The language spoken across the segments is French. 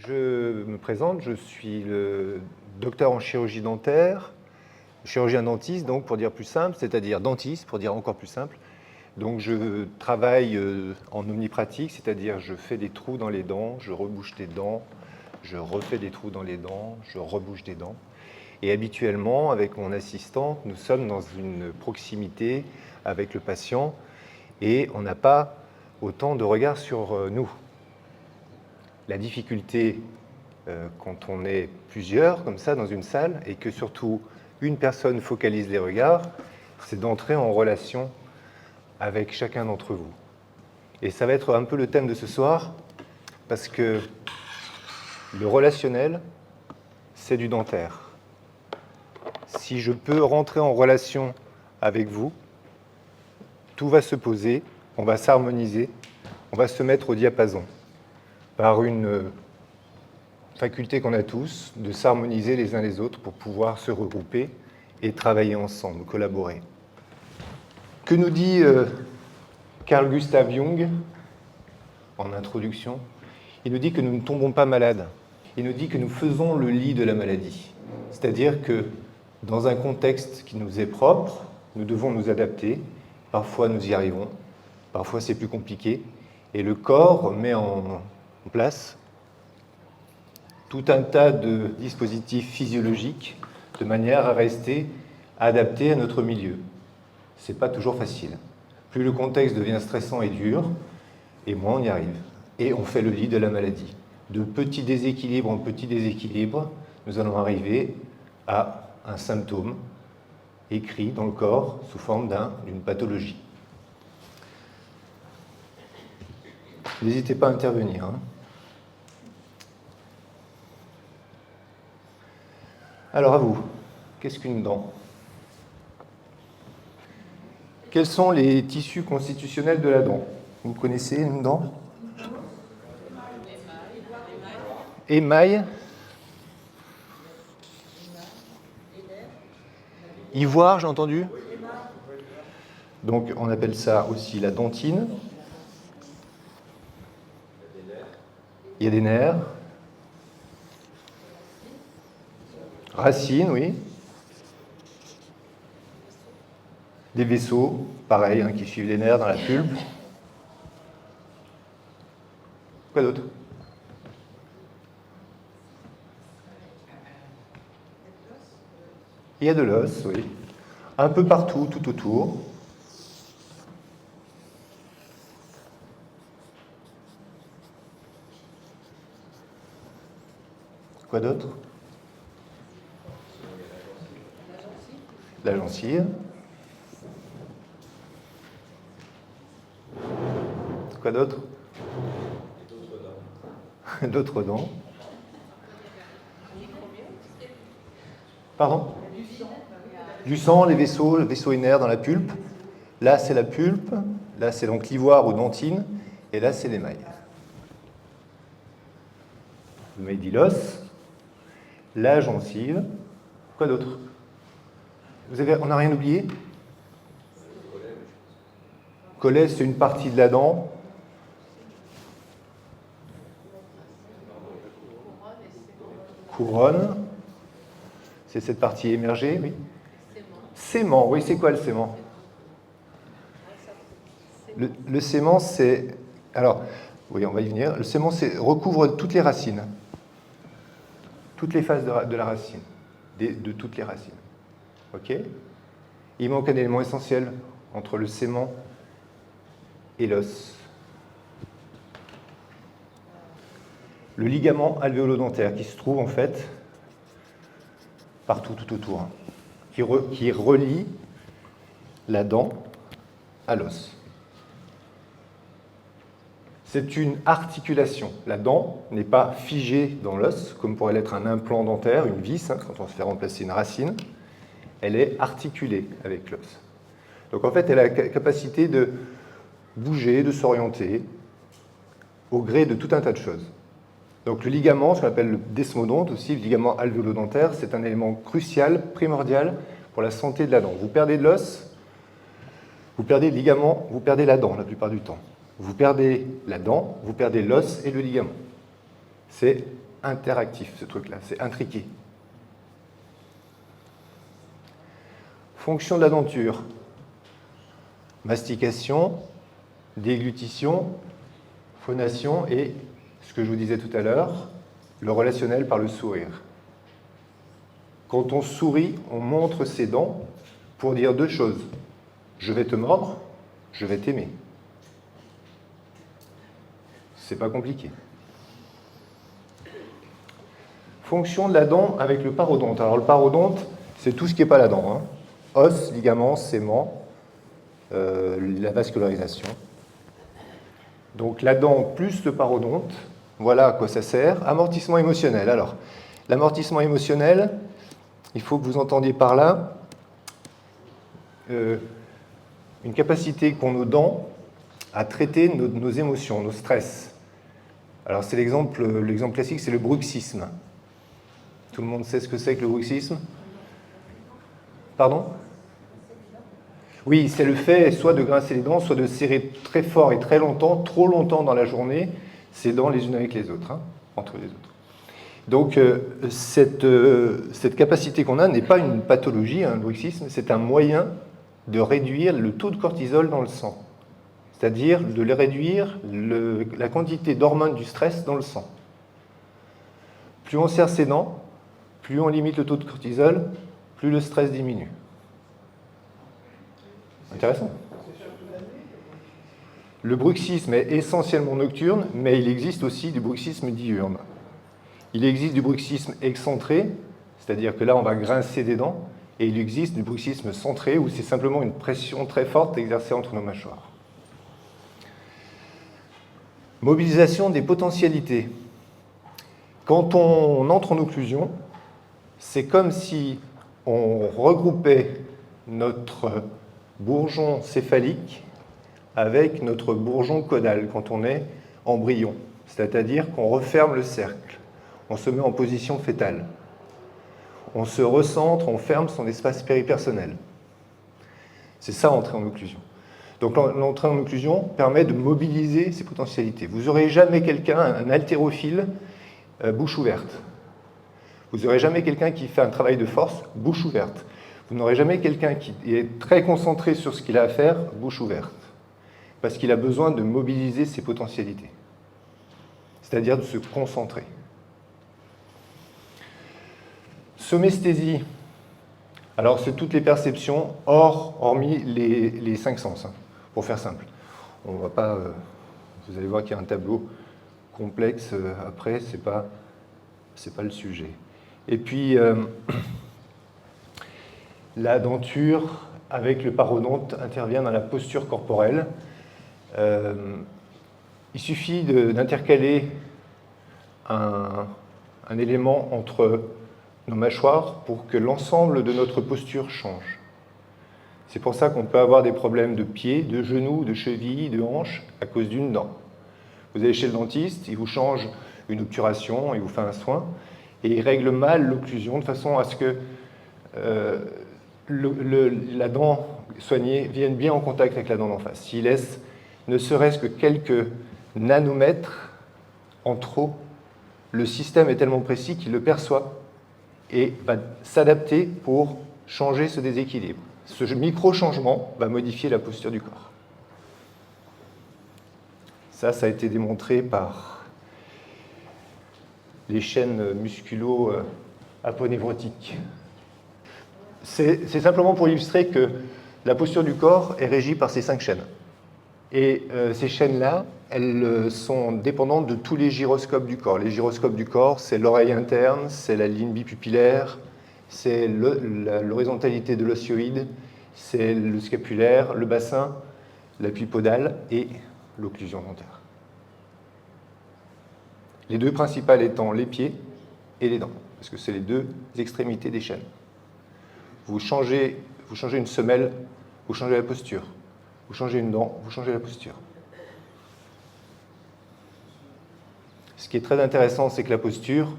Je me présente, je suis le docteur en chirurgie dentaire, chirurgien dentiste, donc pour dire plus simple, c'est-à-dire dentiste, pour dire encore plus simple. Donc je travaille en omnipratique, c'est-à-dire je fais des trous dans les dents, je rebouche des dents, je refais des trous dans les dents, je rebouche des dents. Et habituellement, avec mon assistante, nous sommes dans une proximité avec le patient et on n'a pas autant de regard sur nous. La difficulté quand on est plusieurs, comme ça, dans une salle, et que surtout une personne focalise les regards, c'est d'entrer en relation avec chacun d'entre vous. Et ça va être un peu le thème de ce soir, parce que le relationnel, c'est du dentaire. Si je peux rentrer en relation avec vous, tout va se poser, on va s'harmoniser, on va se mettre au diapason, par une faculté qu'on a tous de s'harmoniser les uns les autres pour pouvoir se regrouper et travailler ensemble, collaborer. Que nous dit Carl Gustav Jung en introduction? Il nous dit que nous ne tombons pas malades. Il nous dit que nous faisons le lit de la maladie. C'est-à-dire que dans un contexte qui nous est propre, nous devons nous adapter. Parfois nous y arrivons, parfois c'est plus compliqué. Et le corps met en place tout un tas de dispositifs physiologiques de manière à rester adapté à notre milieu. Ce n'est pas toujours facile. Plus le contexte devient stressant et dur, et moins on y arrive. Et on fait le lit de la maladie. De petits déséquilibres en petits déséquilibres, nous allons arriver à un symptôme écrit dans le corps sous forme d'une pathologie. N'hésitez pas à intervenir. Alors à vous, qu'est-ce qu'une dent? Quels sont les tissus constitutionnels de la dent? Vous connaissez une dent? Émail. Ivoire, j'ai entendu. Donc on appelle ça aussi la dentine. Il y a des nerfs. Racines, oui. Des vaisseaux, pareil, qui suivent les nerfs dans la pulpe. Quoi d'autre? Il y a de l'os, oui. Un peu partout, tout autour. Quoi d'autre? La gencive. Quoi d'autre? D'autres dents. Pardon? Du sang, les vaisseaux, le vaisseau inaire dans la pulpe. Là, c'est la pulpe. Là, c'est donc l'ivoire ou dentine. Et là, c'est l'émail. Vous m'avez dit l'os. La gencive. Quoi d'autre? On n'a rien oublié? Collet, c'est une partie de la dent. Couronne. C'est cette partie émergée, oui. Sément, oui, c'est quoi le sément? Le sément, c'est... Alors, oui, on va y venir. Le sément, recouvre toutes les racines. Toutes les phases de la racine. De toutes les racines. OK? Il manque un élément essentiel entre le sément et l'os. Le ligament alvéolo-dentaire qui se trouve en fait partout tout autour, qui relie la dent à l'os. C'est une articulation. La dent n'est pas figée dans l'os, comme pourrait l'être un implant dentaire, une vis, quand on se fait remplacer une racine. Elle est articulée avec l'os. Donc en fait, elle a la capacité de bouger, de s'orienter au gré de tout un tas de choses. Donc le ligament, ce qu'on appelle le desmodonte aussi, le ligament alvéolo-dentaire, c'est un élément crucial, primordial pour la santé de la dent. Vous perdez de l'os, vous perdez le ligament, vous perdez la dent la plupart du temps. Vous perdez la dent, vous perdez l'os et le ligament. C'est interactif, ce truc-là, c'est intriqué. Fonction de la denture. Mastication, déglutition, phonation et, ce que je vous disais tout à l'heure, le relationnel par le sourire. Quand on sourit, on montre ses dents pour dire deux choses. Je vais te mordre, je vais t'aimer. C'est pas compliqué. Fonction de la dent avec le parodonte. Alors le parodonte, c'est tout ce qui n'est pas la dent. Os, ligaments, séments, la vascularisation. Donc la dent plus le parodonte, voilà à quoi ça sert. Amortissement émotionnel. Alors, l'amortissement émotionnel, il faut que vous entendiez par là une capacité qu'ont nos dents à traiter nos émotions, nos stress. Alors c'est l'exemple classique, c'est le bruxisme. Tout le monde sait ce que c'est que le bruxisme? Pardon? Oui, c'est le fait soit de grincer les dents, soit de serrer très fort et très longtemps, trop longtemps dans la journée, ses dents les unes avec les autres, entre les autres. Donc cette capacité qu'on a n'est pas une pathologie, le bruxisme, c'est un moyen de réduire le taux de cortisol dans le sang, c'est-à-dire de réduire la quantité d'hormones du stress dans le sang. Plus on serre ses dents, plus on limite le taux de cortisol, plus le stress diminue. Intéressant. Le bruxisme est essentiellement nocturne, mais il existe aussi du bruxisme diurne. Il existe du bruxisme excentré, c'est-à-dire que là on va grincer des dents, et il existe du bruxisme centré, où c'est simplement une pression très forte exercée entre nos mâchoires. Mobilisation des potentialités. Quand on entre en occlusion, c'est comme si on regroupait notre bourgeon céphalique avec notre bourgeon caudal quand on est embryon, c'est-à-dire qu'on referme le cercle, on se met en position fœtale, on se recentre, on ferme son espace péripersonnel. C'est ça, entrer en occlusion. Donc l'entrée en occlusion permet de mobiliser ces potentialités. Vous n'aurez jamais quelqu'un, un haltérophile, bouche ouverte. Vous n'aurez jamais quelqu'un qui fait un travail de force, bouche ouverte. Vous n'aurez jamais quelqu'un qui est très concentré sur ce qu'il a à faire, bouche ouverte. Parce qu'il a besoin de mobiliser ses potentialités. C'est-à-dire de se concentrer. Somesthésie. Alors, c'est toutes les perceptions, hormis les cinq sens, pour faire simple. On va pas... vous allez voir qu'il y a un tableau complexe après, c'est pas le sujet. Et puis, la denture avec le parodonte intervient dans la posture corporelle. Il suffit d'intercaler un élément entre nos mâchoires pour que l'ensemble de notre posture change. C'est pour ça qu'on peut avoir des problèmes de pieds, de genoux, de chevilles, de hanches à cause d'une dent. Vous allez chez le dentiste, il vous change une obturation, il vous fait un soin, et il règle mal l'occlusion de façon à ce que la dent soignée vienne bien en contact avec la dent d'en face. S'il laisse ne serait-ce que quelques nanomètres en trop, le système est tellement précis qu'il le perçoit et va s'adapter pour changer ce déséquilibre. Ce micro-changement va modifier la posture du corps. Ça a été démontré par les chaînes musculo-aponévrotiques. C'est simplement pour illustrer que la posture du corps est régie par ces 5 chaînes. Et ces chaînes-là, elles sont dépendantes de tous les gyroscopes du corps. Les gyroscopes du corps, c'est l'oreille interne, c'est la ligne bipupillaire, c'est l'horizontalité de l'osioïde, c'est le scapulaire, le bassin, l'appui podal et l'occlusion dentaire. Les deux principales étant les pieds et les dents, parce que c'est les deux extrémités des chaînes. Vous changez une semelle, vous changez la posture. Vous changez une dent, vous changez la posture. Ce qui est très intéressant, c'est que la posture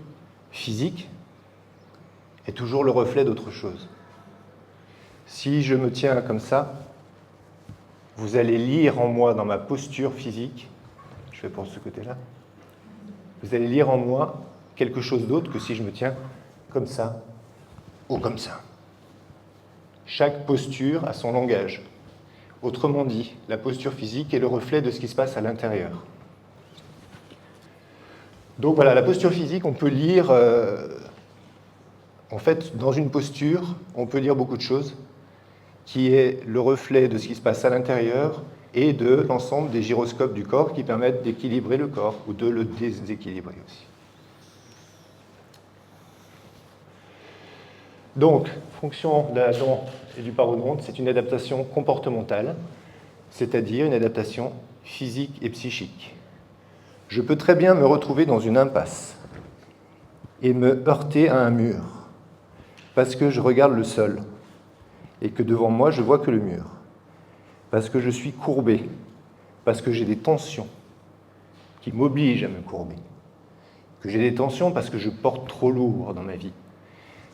physique est toujours le reflet d'autre chose. Si je me tiens comme ça, vous allez lire en moi, dans ma posture physique, je fais pour ce côté-là, vous allez lire en moi quelque chose d'autre que si je me tiens comme ça ou comme ça. Chaque posture a son langage. Autrement dit, la posture physique est le reflet de ce qui se passe à l'intérieur. Donc voilà, la posture physique, on peut lire... en fait, dans une posture, on peut lire beaucoup de choses, qui est le reflet de ce qui se passe à l'intérieur et de l'ensemble des gyroscopes du corps qui permettent d'équilibrer le corps ou de le déséquilibrer aussi. Donc, fonction de la dent et du parodonte, c'est une adaptation comportementale, c'est-à-dire une adaptation physique et psychique. Je peux très bien me retrouver dans une impasse et me heurter à un mur parce que je regarde le sol et que devant moi, je vois que le mur, parce que je suis courbé, parce que j'ai des tensions qui m'obligent à me courber, que j'ai des tensions parce que je porte trop lourd dans ma vie.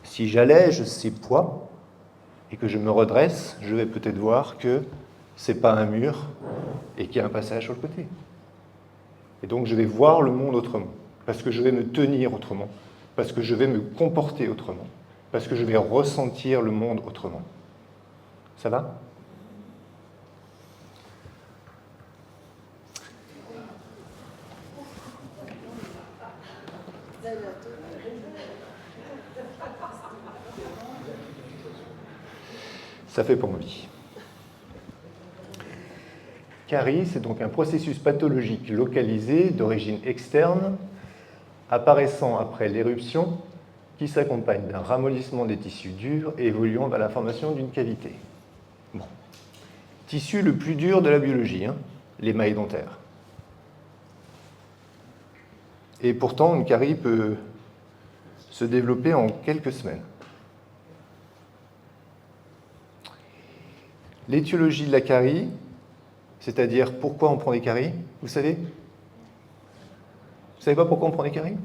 Si j'allège ces poids et que je me redresse, je vais peut-être voir que ce n'est pas un mur et qu'il y a un passage sur le côté. Et donc je vais voir le monde autrement, parce que je vais me tenir autrement, parce que je vais me comporter autrement, parce que je vais ressentir le monde autrement. Ça va ? Ça fait pas envie. Carie, c'est donc un processus pathologique localisé d'origine externe, apparaissant après l'éruption, qui s'accompagne d'un ramollissement des tissus durs et évoluant vers la formation d'une cavité. Bon. Tissu le plus dur de la biologie, l'émail dentaire. Et pourtant, une carie peut se développer en quelques semaines. L'étiologie de la carie, c'est-à-dire pourquoi on prend des caries, vous savez ? Vous ne savez pas pourquoi on prend des caries ?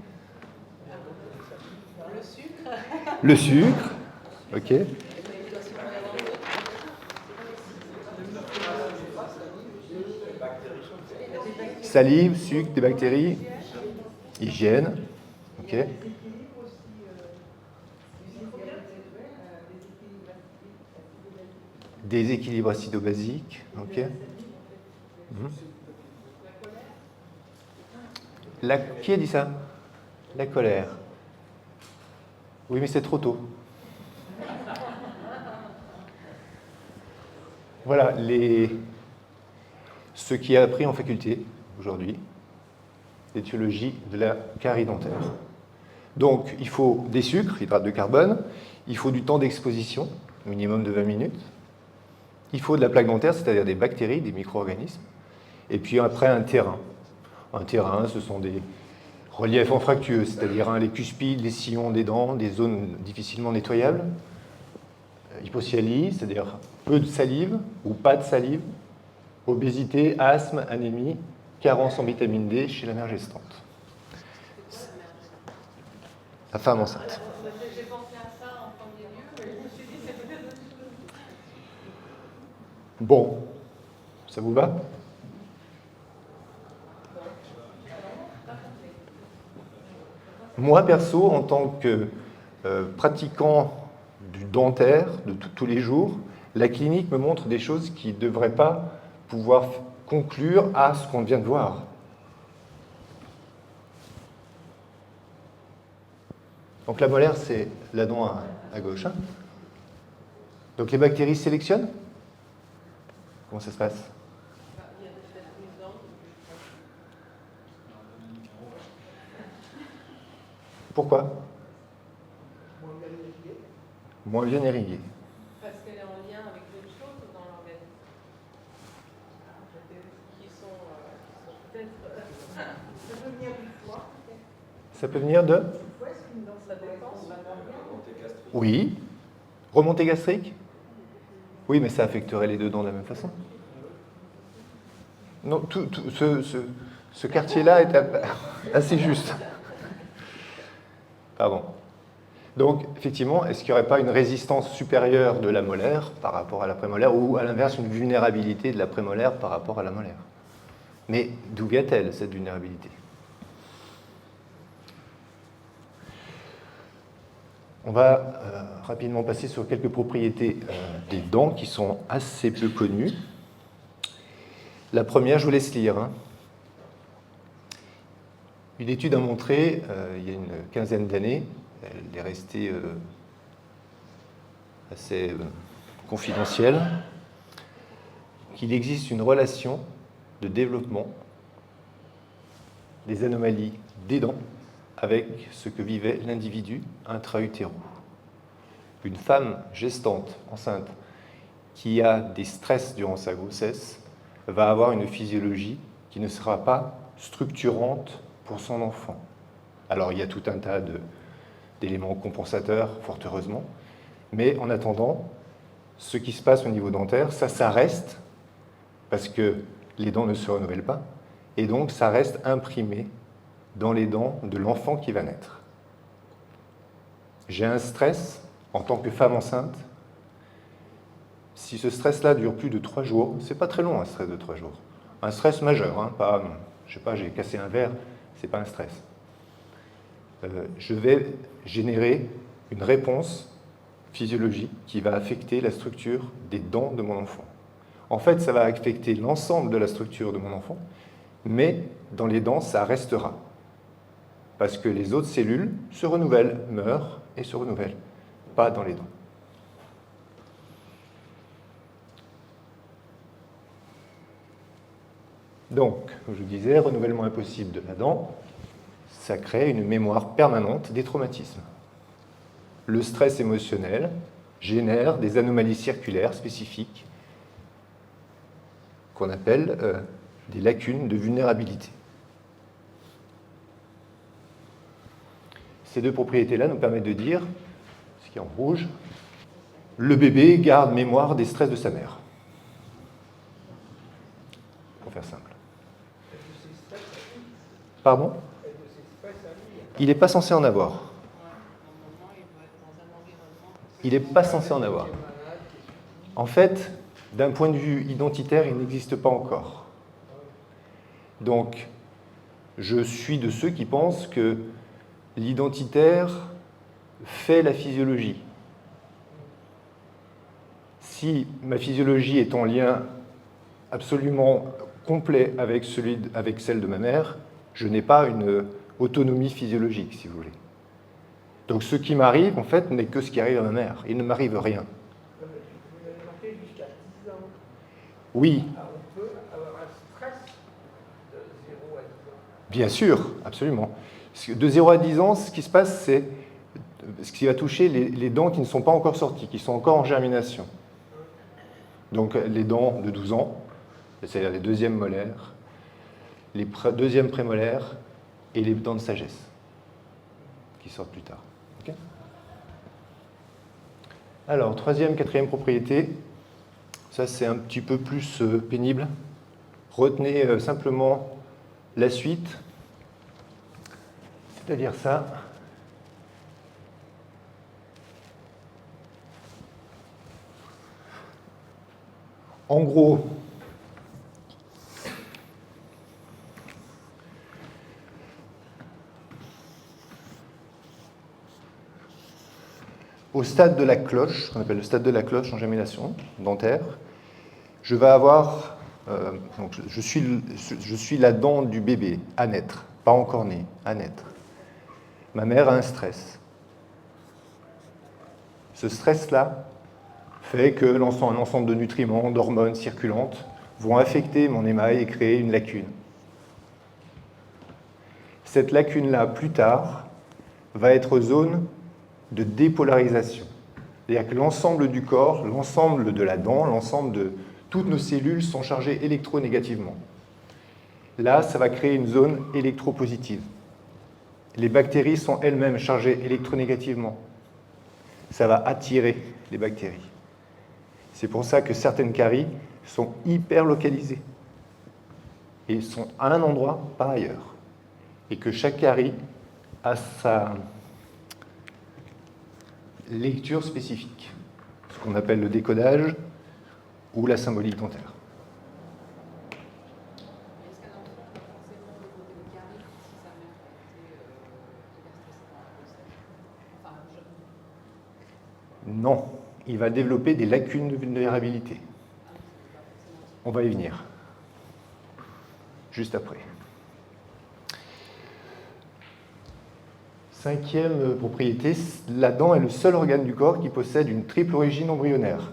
Le sucre. Le sucre, ok. Salive, sucre, des bactéries, hygiène, ok. Déséquilibre acido-basique, ok. Qui a dit ça ? La colère. Oui, mais c'est trop tôt. Voilà ce qui est appris en faculté aujourd'hui, l'étiologie de la carie dentaire. Donc, il faut des sucres, hydrates de carbone, il faut du temps d'exposition, minimum de 20 minutes, il faut de la plaque dentaire, c'est-à-dire des bactéries, des micro-organismes, et puis après un terrain. Un terrain, ce sont des reliefs anfractueux, c'est-à-dire les cuspides, les sillons des dents, des zones difficilement nettoyables. Hypocyalie, c'est-à-dire peu de salive ou pas de salive. Obésité, asthme, anémie, carence en vitamine D chez la mère gestante. La femme enceinte. J'ai pensé à ça en premier lieu, mais je me suis dit c'est peut-être autre chose. Bon, ça vous va ? Moi, perso, en tant que pratiquant du dentaire de tous les jours, la clinique me montre des choses qui ne devraient pas pouvoir conclure à ce qu'on vient de voir. Donc la molaire, c'est la dent à gauche. Donc les bactéries se sélectionnent ? Comment ça se passe ? Il y a peut-être une dent. Pourquoi ? Moins bien irriguée. Parce qu'elle est en lien avec d'autres choses dans l'organisme. Qui sont peut-être. Ça peut venir du foie. Ça peut venir de ? Ça dépend. Oui. Remontée gastrique ? Oui, mais ça affecterait les deux dents de la même façon. Non, ce quartier-là est assez juste. Pardon. Donc, effectivement, est-ce qu'il n'y aurait pas une résistance supérieure de la molaire par rapport à la prémolaire, ou à l'inverse, une vulnérabilité de la prémolaire par rapport à la molaire ? Mais d'où vient-elle, cette vulnérabilité ? On va rapidement passer sur quelques propriétés des dents qui sont assez peu connues. La première, je vous laisse lire. Hein. Une étude a montré, il y a une quinzaine d'années, elle est restée assez confidentielle, qu'il existe une relation de développement des anomalies des dents avec ce que vivait l'individu intra-utéro. Une femme gestante, enceinte, qui a des stress durant sa grossesse, va avoir une physiologie qui ne sera pas structurante pour son enfant. Alors, il y a tout un tas d'éléments compensateurs, fort heureusement, mais en attendant, ce qui se passe au niveau dentaire, ça reste, parce que les dents ne se renouvellent pas, et donc ça reste imprimé dans les dents de l'enfant qui va naître. J'ai un stress en tant que femme enceinte. Si ce stress-là dure plus de 3 jours, c'est pas très long un stress de 3 jours. Un stress majeur, hein, pas, je sais pas, j'ai cassé un verre, c'est pas un stress. Je vais générer une réponse physiologique qui va affecter la structure des dents de mon enfant. En fait, ça va affecter l'ensemble de la structure de mon enfant, mais dans les dents, ça restera. Parce que les autres cellules se renouvellent, meurent et se renouvellent, pas dans les dents. Donc, comme je vous disais, renouvellement impossible de la dent, ça crée une mémoire permanente des traumatismes. Le stress émotionnel génère des anomalies circulaires spécifiques qu'on appelle des lacunes de vulnérabilité. Ces deux propriétés-là nous permettent de dire, ce qui est en rouge, le bébé garde mémoire des stress de sa mère. Pour faire simple. Pardon ? Il n'est pas censé en avoir. Il n'est pas censé en avoir. En fait, d'un point de vue identitaire, il n'existe pas encore. Donc, je suis de ceux qui pensent que l'identitaire fait la physiologie. Si ma physiologie est en lien absolument complet avec celle de ma mère, je n'ai pas une autonomie physiologique, si vous voulez. Donc ce qui m'arrive, en fait, n'est que ce qui arrive à ma mère. Il ne m'arrive rien. Vous avez marqué jusqu'à 10 ans. Oui. Alors on peut avoir un stress de 0 à 10 ans. Bien sûr, absolument. De 0 à 10 ans, ce qui se passe, c'est ce qui va toucher les dents qui ne sont pas encore sorties, qui sont encore en germination. Donc les dents de 12 ans, c'est-à-dire les deuxièmes molaires, les deuxièmes prémolaires et les dents de sagesse, qui sortent plus tard. Okay. Alors, troisième, quatrième propriété, ça c'est un petit peu plus pénible. Retenez simplement la suite, c'est-à-dire ça. En gros, au stade de la cloche, qu'on appelle le stade de la cloche en germination dentaire, je vais avoir, donc je suis la dent du bébé à naître, pas encore né, à naître. Ma mère a un stress. Ce stress-là fait que un ensemble de nutriments, d'hormones circulantes vont affecter mon émail et créer une lacune. Cette lacune-là, plus tard, va être zone de dépolarisation. C'est-à-dire que l'ensemble du corps, l'ensemble de la dent, l'ensemble de toutes nos cellules sont chargées électronégativement. Là, ça va créer une zone électropositive. Les bactéries sont elles-mêmes chargées électronégativement. Ça va attirer les bactéries. C'est pour ça que certaines caries sont hyper localisées et sont à un endroit, pas ailleurs. Et que chaque carie a sa lecture spécifique, ce qu'on appelle le décodage ou la symbolique dentaire. Est-ce qu'un enfant peut forcément développer des caries si sa mère a été hyper stressée par la grossesse? Enfin, Non, il va développer des lacunes de vulnérabilité. On va y venir, juste après. Cinquième propriété, la dent est le seul organe du corps qui possède une triple origine embryonnaire.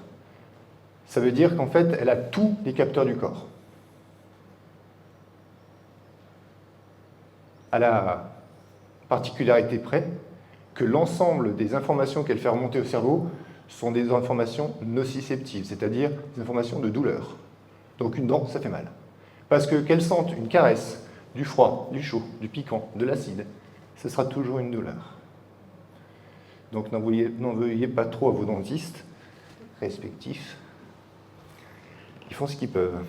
Ça veut dire qu'en fait, elle a tous les capteurs du corps. À la particularité près que l'ensemble des informations qu'elle fait remonter au cerveau sont des informations nociceptives, c'est-à-dire des informations de douleur. Donc une dent, ça fait mal. Parce que qu'elle sente une caresse, du froid, du chaud, du piquant, de l'acide, ce sera toujours une douleur. Donc n'en veuillez pas trop à vos dentistes respectifs. Ils font ce qu'ils peuvent.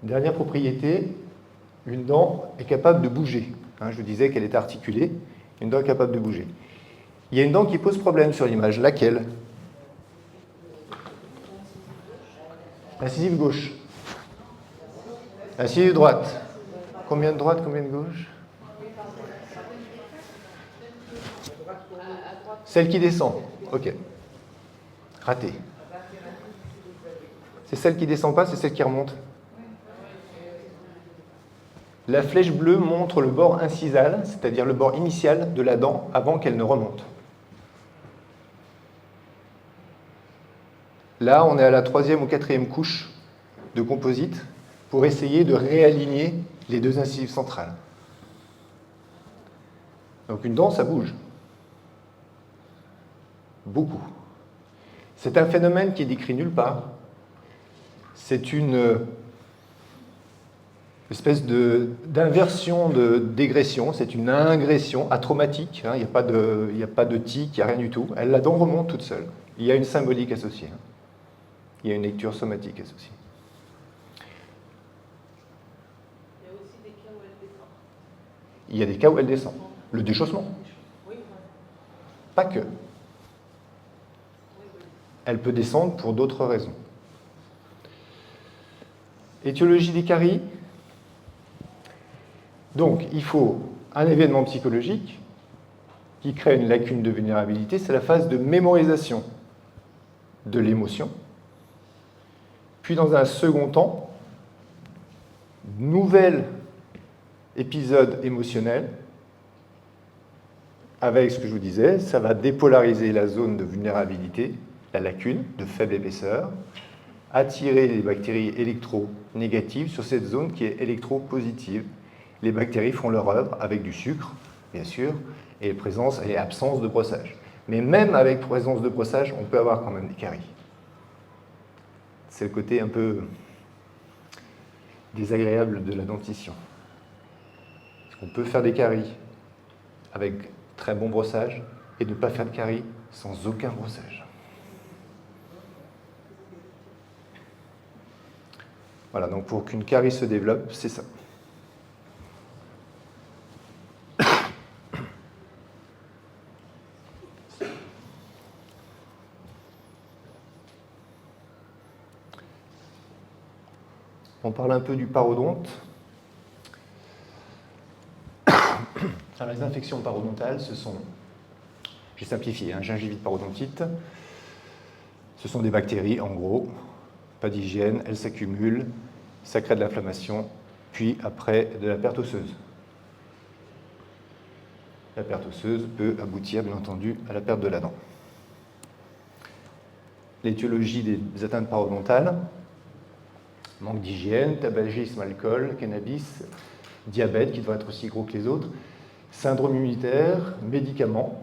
Dernière propriété, une dent est capable de bouger. Je vous disais qu'elle est articulée. Une dent est capable de bouger. Il y a une dent qui pose problème sur l'image. Laquelle? L'incisive gauche. L'incisive droite. Combien de droite, combien de gauche? Celle qui descend. Ok. Raté. C'est celle qui descend pas, c'est celle qui remonte. La flèche bleue montre le bord incisal, c'est-à-dire le bord initial de la dent avant qu'elle ne remonte. Là, on est à la 3e ou 4e couche de composite pour essayer de réaligner les deux incisives centrales. Donc une dent, ça bouge. Beaucoup. C'est un phénomène qui est décrit nulle part. C'est une espèce d'inversion de dégression, c'est une ingression atraumatique, il n'y a pas de tic, il n'y a rien du tout. La dent remonte toute seule. Il y a une symbolique associée. Il y a une lecture somatique associée. Il y a aussi des cas où elle descend. Il y a des cas où elle descend. Le déchaussement. Oui, Pas que. Elle peut descendre pour d'autres raisons. Étiologie des caries. Donc, il faut un événement psychologique qui crée une lacune de vulnérabilité, c'est la phase de mémorisation de l'émotion. Puis, dans un second temps, nouvel épisode émotionnel, avec ce que je vous disais, ça va dépolariser la zone de vulnérabilité, la lacune de faible épaisseur, attirer les bactéries électronégatives sur cette zone qui est électropositive. Les bactéries font leur œuvre avec du sucre, bien sûr, et présence et absence de brossage. Mais même avec présence de brossage, on peut avoir quand même des caries. C'est le côté un peu désagréable de la dentition. On peut faire des caries avec très bon brossage et ne pas faire de caries sans aucun brossage. Voilà, donc pour qu'une carie se développe, c'est ça. On parle un peu du parodonte. Alors, les infections parodontales, ce sont, j'ai simplifié, gingivite parodontite, ce sont des bactéries, en gros, pas d'hygiène, elles s'accumulent, ça crée de l'inflammation, puis après de la perte osseuse. La perte osseuse peut aboutir, bien entendu, à la perte de la dent. L'étiologie des atteintes parodontales, manque d'hygiène, tabagisme, alcool, cannabis, diabète qui doit être aussi gros que les autres, syndrome immunitaire, médicaments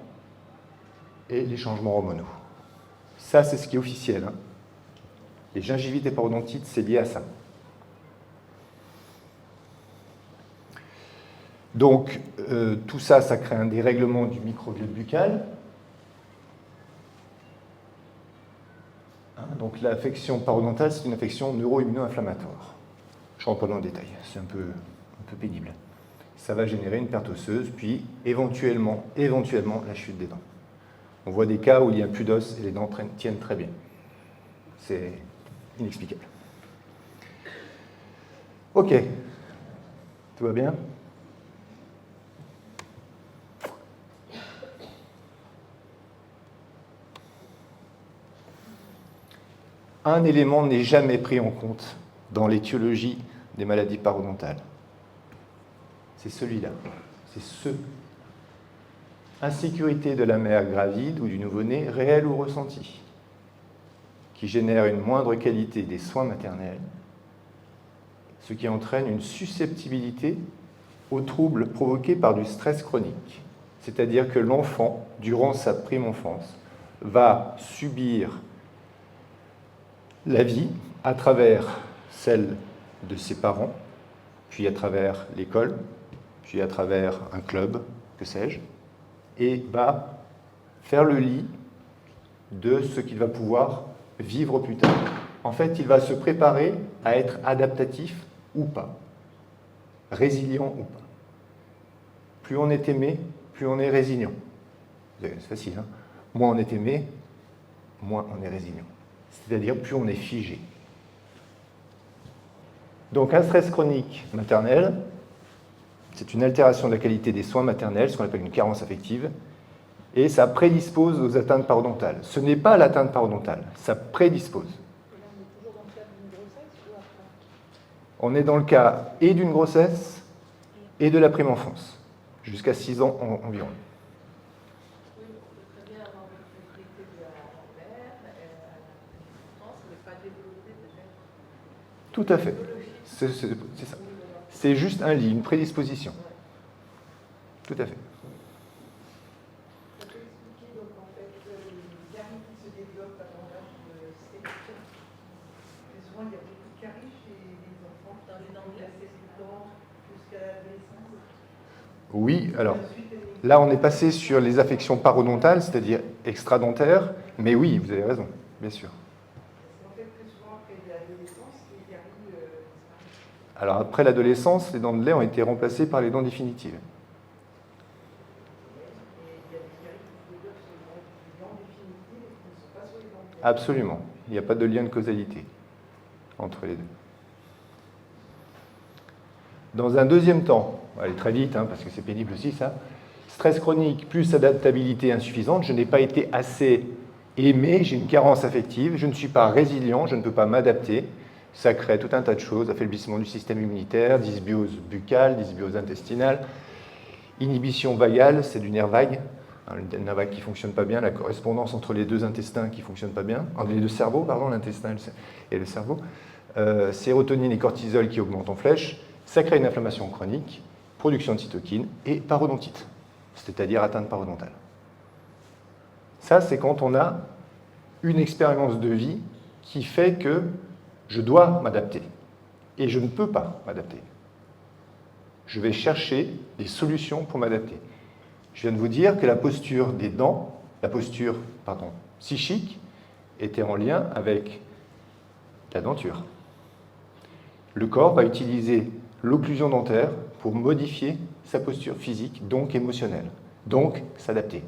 et les changements hormonaux. Ça, c'est ce qui est officiel. Les gingivites et parodontites, c'est lié à ça. Donc, tout ça, ça crée un dérèglement du microbiote buccal. Donc, l'affection parodontale, c'est une affection neuro-immuno-inflammatoire. Je ne rentre pas dans le détail, c'est un peu pénible. Ça va générer une perte osseuse, puis éventuellement, la chute des dents. On voit des cas où il n'y a plus d'os et les dents tiennent très bien. C'est inexplicable. Ok. Tout va bien ? un élément n'est jamais pris en compte dans l'étiologie des maladies parodontales. C'est celui-là. C'est ce. Insécurité de la mère gravide ou du nouveau-né, réelle ou ressentie, qui génère une moindre qualité des soins maternels, ce qui entraîne une susceptibilité aux troubles provoqués par du stress chronique. C'est-à-dire que l'enfant, durant sa prime enfance, va subir la vie à travers celle de ses parents, puis à travers l'école, puis à travers un club, que sais-je, et va faire le lit de ce qu'il va pouvoir vivre plus tard. En fait, il va se préparer à être adaptatif ou pas, résilient ou pas. Plus on est aimé, plus on est résilient. C'est facile, hein? Moins on est aimé, moins on est résilient. C'est-à-dire plus on est figé. Donc un stress chronique maternel, c'est une altération de la qualité des soins maternels, ce qu'on appelle une carence affective, et ça prédispose aux atteintes parodontales. Ce n'est pas l'atteinte parodontale, ça prédispose. Et là, on est toujours dans le cadre d'une grossesse ou après? On est dans le cas et d'une grossesse et de la prime enfance, jusqu'à 6 ans environ. Oui, on peut très bien avoir une fragilité de la mère, à la France, mais pas développée peut-être. Tout à fait. C'est ça. C'est juste un lit, une prédisposition. Tout à fait. Ça peut expliquer donc en fait les caries qui se développent avant l'âge de 7 ans. Et souvent il y a beaucoup de caries chez les enfants dans les dents glacées jusqu'à l'adolescence. Oui, alors là on est passé sur les affections parodontales, c'est-à-dire extradentaires, mais oui, vous avez raison, bien sûr. En fait, plus souvent après l'adolescence, les caries disparaissent. Alors après l'adolescence, les dents de lait ont été remplacées par les dents définitives. Absolument. Il n'y a pas de lien de causalité entre les deux. Dans un deuxième temps, on va aller très vite, hein, parce que c'est pénible aussi ça, stress chronique plus adaptabilité insuffisante, je n'ai pas été assez aimé, j'ai une carence affective, je ne suis pas résilient, je ne peux pas m'adapter, ça crée tout un tas de choses, affaiblissement du système immunitaire, dysbiose buccale, dysbiose intestinale, inhibition vagale, c'est du nerf vague, le nerf vague qui ne fonctionne pas bien, la correspondance entre les deux intestins qui ne fonctionnent pas bien, entre les deux cerveaux, pardon, l'intestin et le cerveau, sérotonine et cortisol qui augmentent en flèche, ça crée une inflammation chronique, production de cytokines et parodontite, c'est-à-dire atteinte parodontale. Ça, c'est quand on a une expérience de vie qui fait que je dois m'adapter et je ne peux pas m'adapter. Je vais chercher des solutions pour m'adapter. Je viens de vous dire que la posture des dents, la posture psychique, était en lien avec la denture. Le corps va utiliser l'occlusion dentaire pour modifier sa posture physique, donc émotionnelle, donc s'adapter.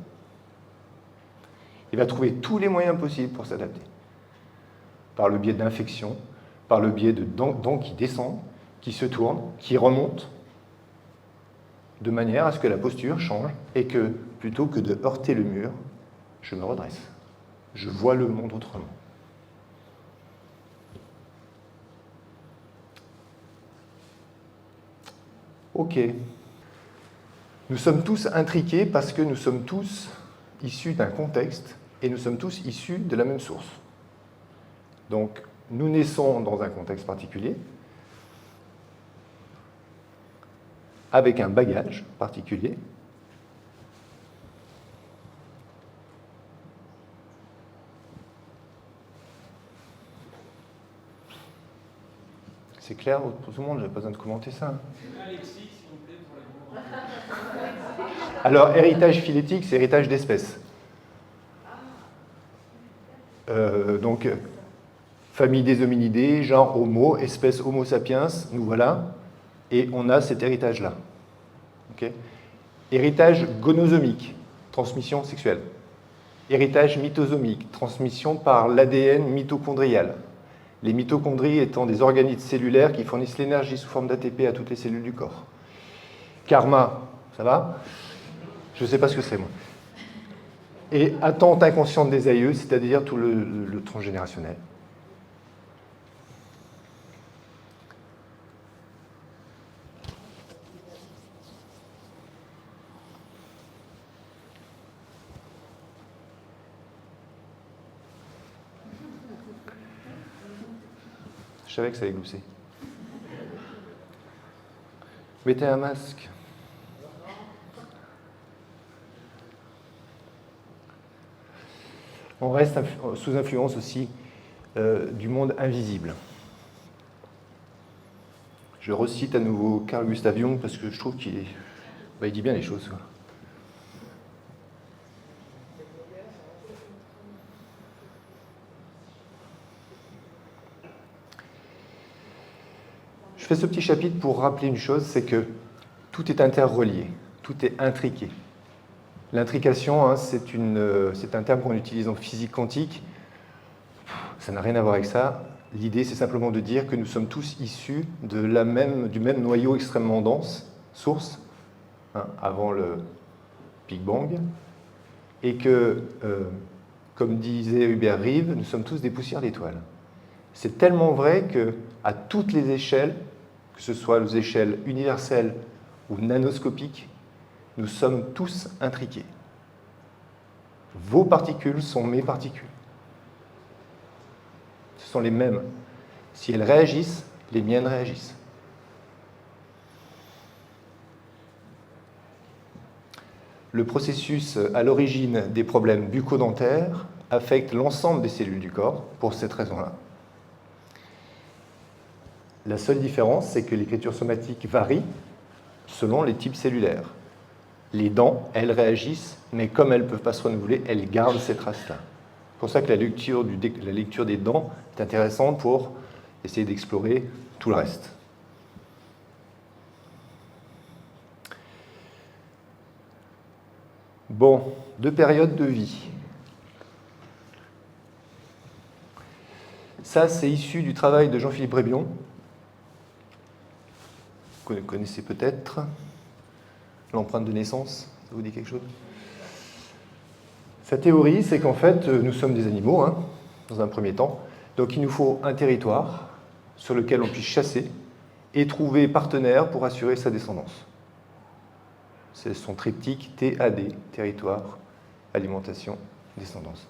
Il va trouver tous les moyens possibles pour s'adapter. Par le biais d'infections, par le biais de dents qui descendent, qui se tournent, qui remontent, de manière à ce que la posture change et que, plutôt que de heurter le mur, je me redresse. Je vois le monde autrement. Ok. Nous sommes tous intriqués parce que nous sommes tous issus d'un contexte et nous sommes tous issus de la même source. Donc, nous naissons dans un contexte particulier, avec un bagage particulier. C'est clair pour tout le monde, je n'ai pas besoin de commenter ça. Alexis, s'il vous plaît, pour la Alors, héritage phylétique, c'est héritage d'espèce. Donc, famille des hominidés, genre Homo, espèce Homo sapiens, nous voilà, et on a cet héritage-là. Okay. Héritage gonosomique, transmission sexuelle. Héritage mitosomique, transmission par l'ADN mitochondrial. Les mitochondries étant des organites cellulaires qui fournissent l'énergie sous forme d'ATP à toutes les cellules du corps. Karma, ça va? Je ne sais pas ce que c'est, moi. Et attente inconsciente des aïeux, c'est-à-dire tout le transgénérationnel. Je savais que ça allait glousser. Mettez un masque. On reste sous influence aussi du monde invisible. Je recite à nouveau Carl Gustav Jung parce que je trouve qu'il dit bien les choses. Quoi. Je fais ce petit chapitre pour rappeler une chose, c'est que tout est interrelié, tout est intriqué. L'intrication, hein, c'est un terme qu'on utilise en physique quantique. Ça n'a rien à voir avec ça. L'idée, c'est simplement de dire que nous sommes tous issus du même noyau extrêmement dense, source, hein, avant le Big Bang, et que, comme disait Hubert Reeves, nous sommes tous des poussières d'étoiles. C'est tellement vrai qu'à toutes les échelles, que ce soit aux échelles universelles ou nanoscopiques, nous sommes tous intriqués. Vos particules sont mes particules. Ce sont les mêmes. Si elles réagissent, les miennes réagissent. Le processus à l'origine des problèmes bucco-dentaires affecte l'ensemble des cellules du corps pour cette raison-là. La seule différence, c'est que l'écriture somatique varie selon les types cellulaires. Les dents, elles réagissent, mais comme elles ne peuvent pas se renouveler, elles gardent ces traces-là. C'est pour ça que la lecture des dents est intéressante pour essayer d'explorer tout le reste. Bon, 2 périodes de vie. Ça, c'est issu du travail de Jean-Philippe Brébion. Vous connaissez peut-être. L'empreinte de naissance, ça vous dit quelque chose? Sa théorie, c'est qu'en fait, nous sommes des animaux, hein, dans un premier temps. Donc il nous faut un territoire sur lequel on puisse chasser et trouver partenaire pour assurer sa descendance. C'est son triptyque TAD, territoire, alimentation, descendance.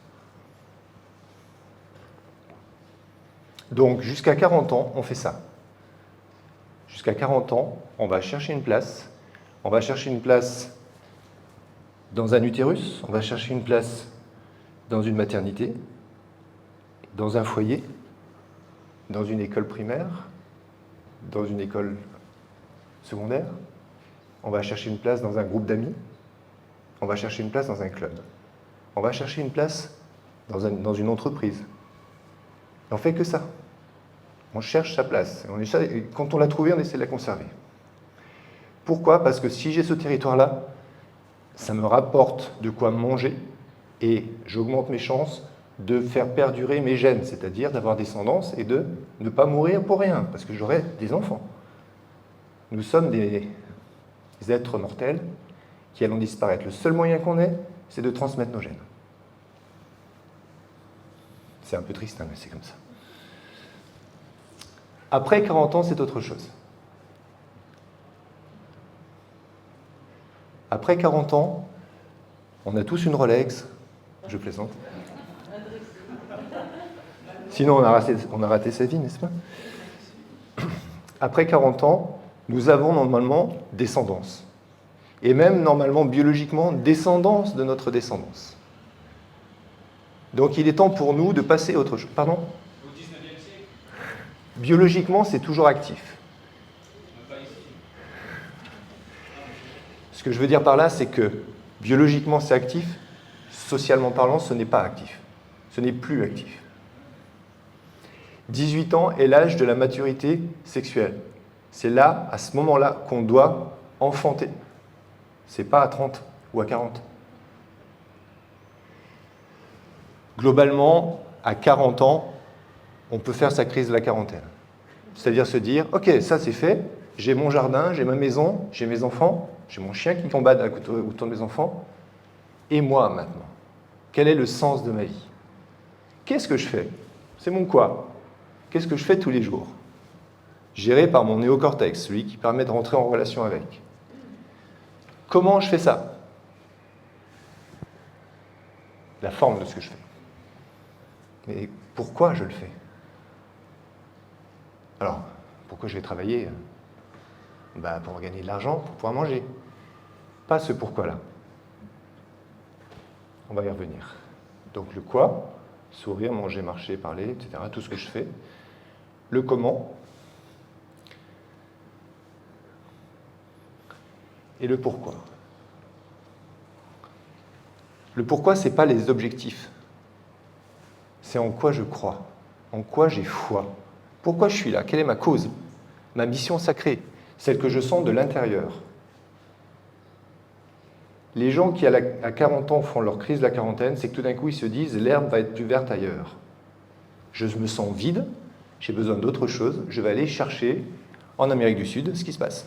Donc jusqu'à 40 ans, on fait ça. Jusqu'à 40 ans, on va chercher une place. On va chercher une place dans un utérus, on va chercher une place dans une maternité, dans un foyer, dans une école primaire, dans une école secondaire. On va chercher une place dans un groupe d'amis. On va chercher une place dans un club. On va chercher une place dans une entreprise. Et on ne fait que ça. On cherche sa place. Et quand on l'a trouvée, on essaie de la conserver. Pourquoi? Parce que si j'ai ce territoire-là, ça me rapporte de quoi manger et j'augmente mes chances de faire perdurer mes gènes, c'est-à-dire d'avoir descendance et de ne pas mourir pour rien, parce que j'aurai des enfants. Nous sommes des êtres mortels qui allons disparaître. Le seul moyen qu'on ait, c'est de transmettre nos gènes. C'est un peu triste, hein, mais c'est comme ça. Après 40 ans, c'est autre chose. Après 40 ans, on a tous une Rolex. Je plaisante. Sinon, on a raté sa vie, n'est-ce pas? Après 40 ans, nous avons normalement descendance. Et même, normalement, biologiquement, descendance de notre descendance. Donc, il est temps pour nous de passer à autre chose. Pardon? Au 19e siècle. Biologiquement, c'est toujours actif. Pas ici. Ce que je veux dire par là, c'est que biologiquement, c'est actif. Socialement parlant, ce n'est pas actif. Ce n'est plus actif. 18 ans est l'âge de la maturité sexuelle. C'est là, à ce moment-là, qu'on doit enfanter. C'est pas à 30 ou à 40. Globalement, à 40 ans, on peut faire sa crise de la quarantaine. C'est-à-dire se dire, ok, ça c'est fait, j'ai mon jardin, j'ai ma maison, j'ai mes enfants, j'ai mon chien qui combat autour de mes enfants, et moi maintenant, quel est le sens de ma vie? Qu'est-ce que je fais? C'est mon quoi? Qu'est-ce que je fais tous les jours? Géré par mon néocortex, celui qui permet de rentrer en relation avec. Comment je fais ça? La forme de ce que je fais. Mais pourquoi je le fais? Alors, pourquoi je vais travailler? Pour gagner de l'argent, pour pouvoir manger. Pas ce pourquoi-là. On va y revenir. Donc le quoi, sourire, manger, marcher, parler, etc., tout ce que je fais. Le comment. Et le pourquoi. Le pourquoi, ce n'est pas les objectifs. C'est en quoi je crois, en quoi j'ai foi. Pourquoi je suis là? Quelle est ma cause? Ma mission sacrée, celle que je sens de l'intérieur. Les gens qui, à 40 ans, font leur crise de la quarantaine, c'est que tout d'un coup, ils se disent « l'herbe va être plus verte ailleurs ». Je me sens vide, j'ai besoin d'autre chose, je vais aller chercher, en Amérique du Sud, ce qui se passe.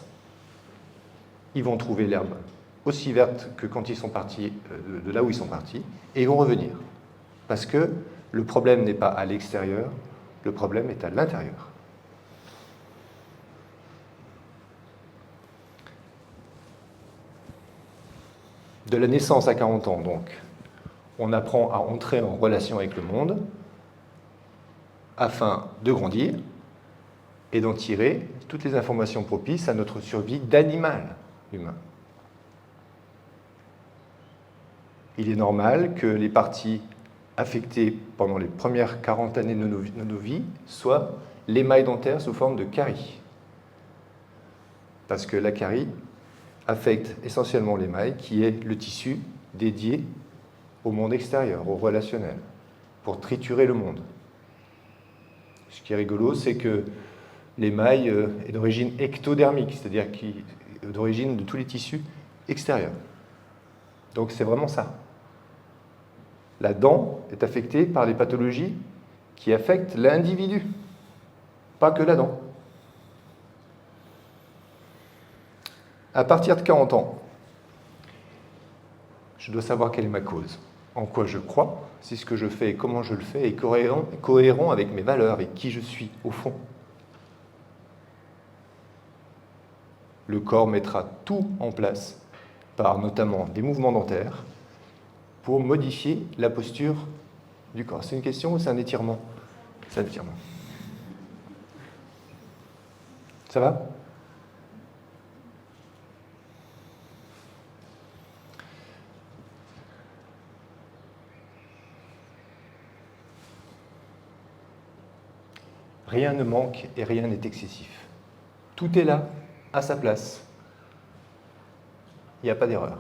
Ils vont trouver l'herbe aussi verte que quand ils sont partis, de là où ils sont partis, et ils vont revenir. Parce que le problème n'est pas à l'extérieur, le problème est à l'intérieur. De la naissance à 40 ans, donc, on apprend à entrer en relation avec le monde afin de grandir et d'en tirer toutes les informations propices à notre survie d'animal humain. Il est normal que les parties affectées pendant les premières 40 années de nos vies soient l'émail dentaire sous forme de carie. Parce que la carie affecte essentiellement l'émail, qui est le tissu dédié au monde extérieur, au relationnel, pour triturer le monde. Ce qui est rigolo, c'est que l'émail est d'origine ectodermique, c'est-à-dire qui est d'origine de tous les tissus extérieurs. Donc c'est vraiment ça. La dent est affectée par les pathologies qui affectent l'individu, pas que la dent. À partir de 40 ans, je dois savoir quelle est ma cause, en quoi je crois, si ce que je fais et comment je le fais est cohérent avec mes valeurs, avec qui je suis au fond. Le corps mettra tout en place, par notamment des mouvements dentaires, pour modifier la posture du corps. C'est une question ou c'est un étirement? C'est un étirement. Ça va? Rien ne manque et rien n'est excessif. Tout est là, à sa place. Il n'y a pas d'erreur.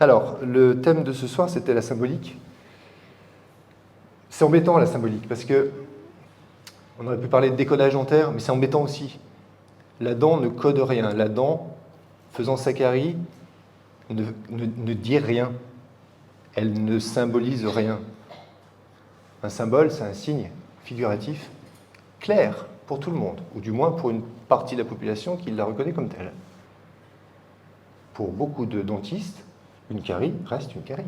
Alors, le thème de ce soir, c'était la symbolique. C'est embêtant, la symbolique, parce que on aurait pu parler de décodage dentaire, mais c'est embêtant aussi. La dent ne code rien. La dent, faisant sa carie, ne dit rien. Elle ne symbolise rien. Un symbole, c'est un signe figuratif clair pour tout le monde, ou du moins pour une partie de la population qui la reconnaît comme telle. Pour beaucoup de dentistes, une carie reste une carie.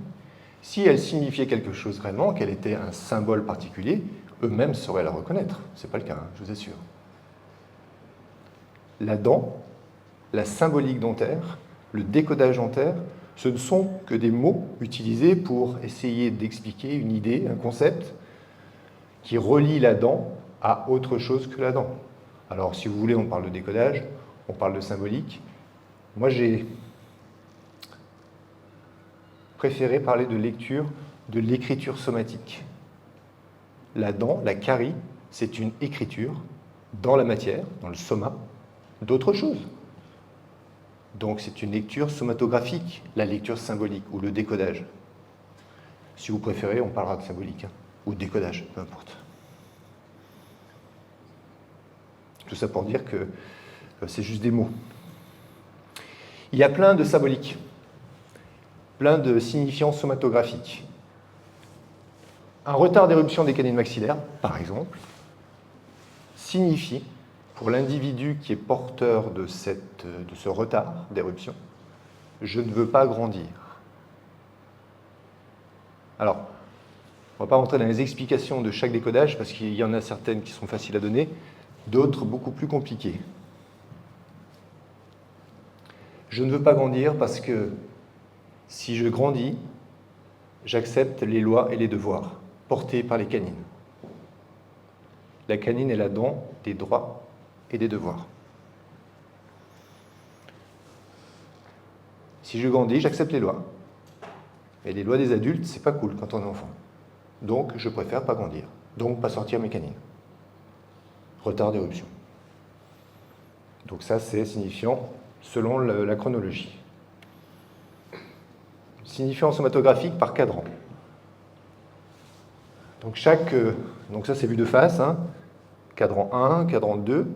Si elle signifiait quelque chose réellement, qu'elle était un symbole particulier, eux-mêmes sauraient la reconnaître. Ce n'est pas le cas, je vous assure. La dent, la symbolique dentaire, le décodage dentaire, ce ne sont que des mots utilisés pour essayer d'expliquer une idée, un concept, qui relie la dent à autre chose que la dent. Alors, si vous voulez, on parle de décodage, on parle de symbolique. Moi, j'ai préféré parler de lecture, de l'écriture somatique. La dent, la carie, c'est une écriture dans la matière, dans le soma, d'autre chose. Donc c'est une lecture somatographique, la lecture symbolique ou le décodage. Si vous préférez, on parlera de symbolique, ou de décodage, peu importe. Tout ça pour dire que c'est juste des mots. Il y a plein de symboliques, plein de signifiants somatographiques. Un retard d'éruption des canines maxillaires, par exemple, signifie, pour l'individu qui est porteur de ce retard d'éruption, je ne veux pas grandir. Alors, on ne va pas rentrer dans les explications de chaque décodage, parce qu'il y en a certaines qui sont faciles à donner, d'autres beaucoup plus compliquées. Je ne veux pas grandir parce que si je grandis, j'accepte les lois et les devoirs portés par les canines. La canine est la dent des droits et des devoirs. Si je grandis, j'accepte les lois. Et les lois des adultes, c'est pas cool quand on est enfant. Donc, je préfère pas grandir. Donc, pas sortir mes canines. Retard d'éruption. Donc ça, c'est signifiant selon la chronologie. Signifiant somatographique par cadran. Donc donc ça c'est vu de face, hein. Cadran 1, cadran 2,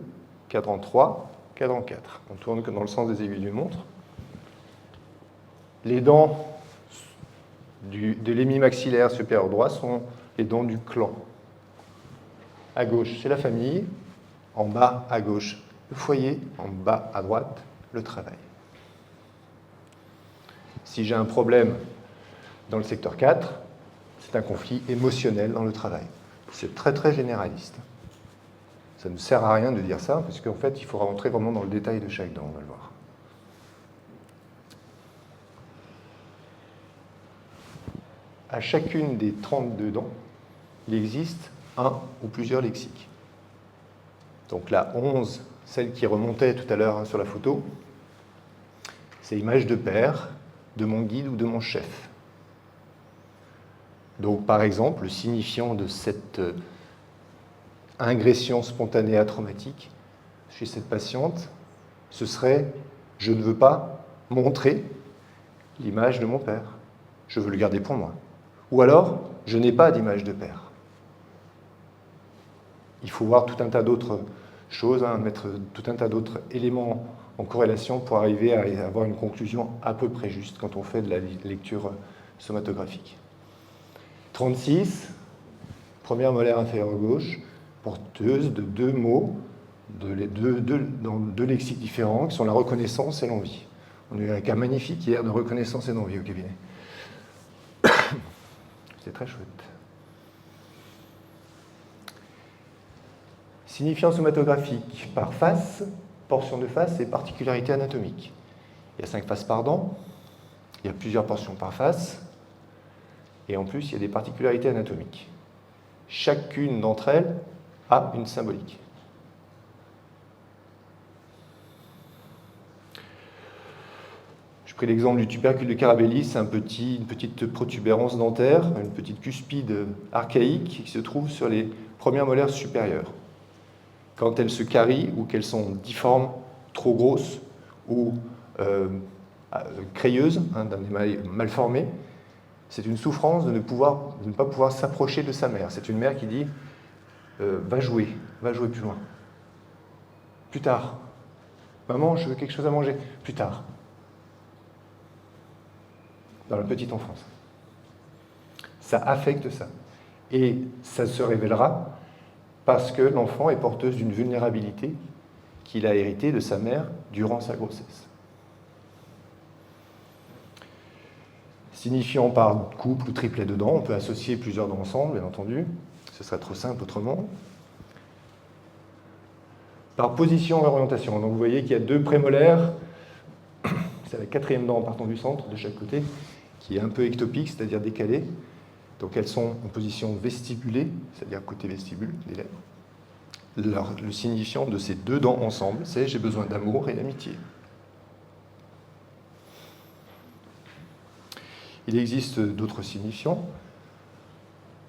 cadran 3, cadran 4. On tourne comme dans le sens des aiguilles d'une montre. Les dents de l'hémimaxillaire supérieur droit sont les dents du clan. À gauche, c'est la famille. En bas, à gauche, le foyer. En bas, à droite, le travail. Si j'ai un problème dans le secteur 4, c'est un conflit émotionnel dans le travail. C'est très très généraliste. Ça ne sert à rien de dire ça, parce qu'en fait, il faudra rentrer vraiment dans le détail de chaque dent, on va le voir. À chacune des 32 dents, il existe un ou plusieurs lexiques. Donc la 11, celle qui remontait tout à l'heure sur la photo, c'est image de père, de mon guide ou de mon chef. Donc par exemple, le signifiant de cette ingression spontanée atraumatique chez cette patiente, ce serait « je ne veux pas montrer l'image de mon père, je veux le garder pour moi ». Ou alors « je n'ai pas d'image de père ». Il faut voir tout un tas d'autres choses, mettre tout un tas d'autres éléments en corrélation pour arriver à avoir une conclusion à peu près juste quand on fait de la lecture somatographique. 36, première molaire inférieure gauche, porteuse de deux mots, dans deux lexiques différents, qui sont la reconnaissance et l'envie. On a eu un cas magnifique hier de reconnaissance et d'envie au cabinet. C'est très chouette. Signifiant somatographique par face, portion de face et particularité anatomique. Il y a 5 faces par dent, il y a plusieurs portions par face, et en plus, il y a des particularités anatomiques. Chacune d'entre elles a une symbolique. Je pris l'exemple du tubercule de Carabellis, c'est une petite protubérance dentaire, une petite cuspide archaïque qui se trouve sur les premières molaires supérieures. Quand elles se carient ou qu'elles sont difformes, trop grosses ou crayeuses, d'un émail mal formé, c'est une souffrance de ne pas pouvoir s'approcher de sa mère. C'est une mère qui dit va jouer plus loin. Plus tard. Maman, je veux quelque chose à manger. Plus tard. Dans la petite enfance. Ça affecte ça. Et ça se révélera parce que l'enfant est porteuse d'une vulnérabilité qu'il a héritée de sa mère durant sa grossesse. Signifiant par couple ou triplet de dents, on peut associer plusieurs dents ensemble, bien entendu. Ce serait trop simple autrement. Par position et orientation. Donc vous voyez qu'il y a 2 prémolaires. C'est la 4e dent partant du centre, de chaque côté, qui est un peu ectopique, c'est-à-dire décalée. Donc elles sont en position vestibulée, c'est-à-dire côté vestibule des lèvres. Le signifiant de ces 2 dents ensemble, c'est « j'ai besoin d'amour et d'amitié ». Il existe d'autres signifiants.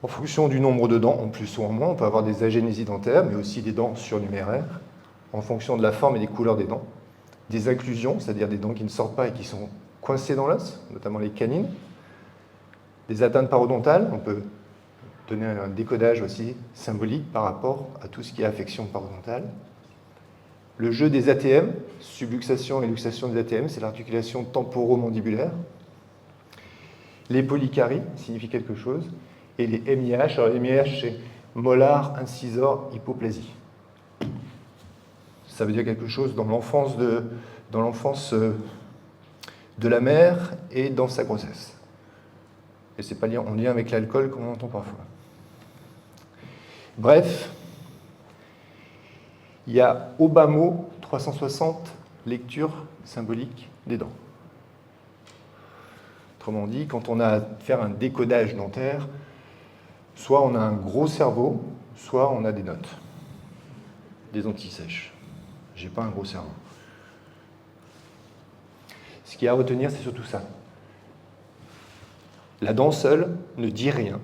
En fonction du nombre de dents, en plus ou en moins, on peut avoir des agénésies dentaires, mais aussi des dents surnuméraires, en fonction de la forme et des couleurs des dents. Des inclusions, c'est-à-dire des dents qui ne sortent pas et qui sont coincées dans l'os, notamment les canines. Des atteintes parodontales, on peut donner un décodage aussi symbolique par rapport à tout ce qui est affection parodontale. Le jeu des ATM, subluxation et luxation des ATM, c'est l'articulation temporomandibulaire. Les polycaries signifient quelque chose. Et les MIH, alors les MIH, c'est molar, incisor, hypoplasie. Ça veut dire quelque chose dans l'enfance de la mère et dans sa grossesse. Et c'est pas en lien avec l'alcool comme on entend parfois. Bref, il y a au bas mot 360 lectures symboliques des dents. Autrement dit, quand on a à faire un décodage dentaire, soit on a un gros cerveau, soit on a des notes, des antisèches. J'ai pas un gros cerveau. Ce qu'il y a à retenir, c'est surtout ça. La dent seule ne dit rien.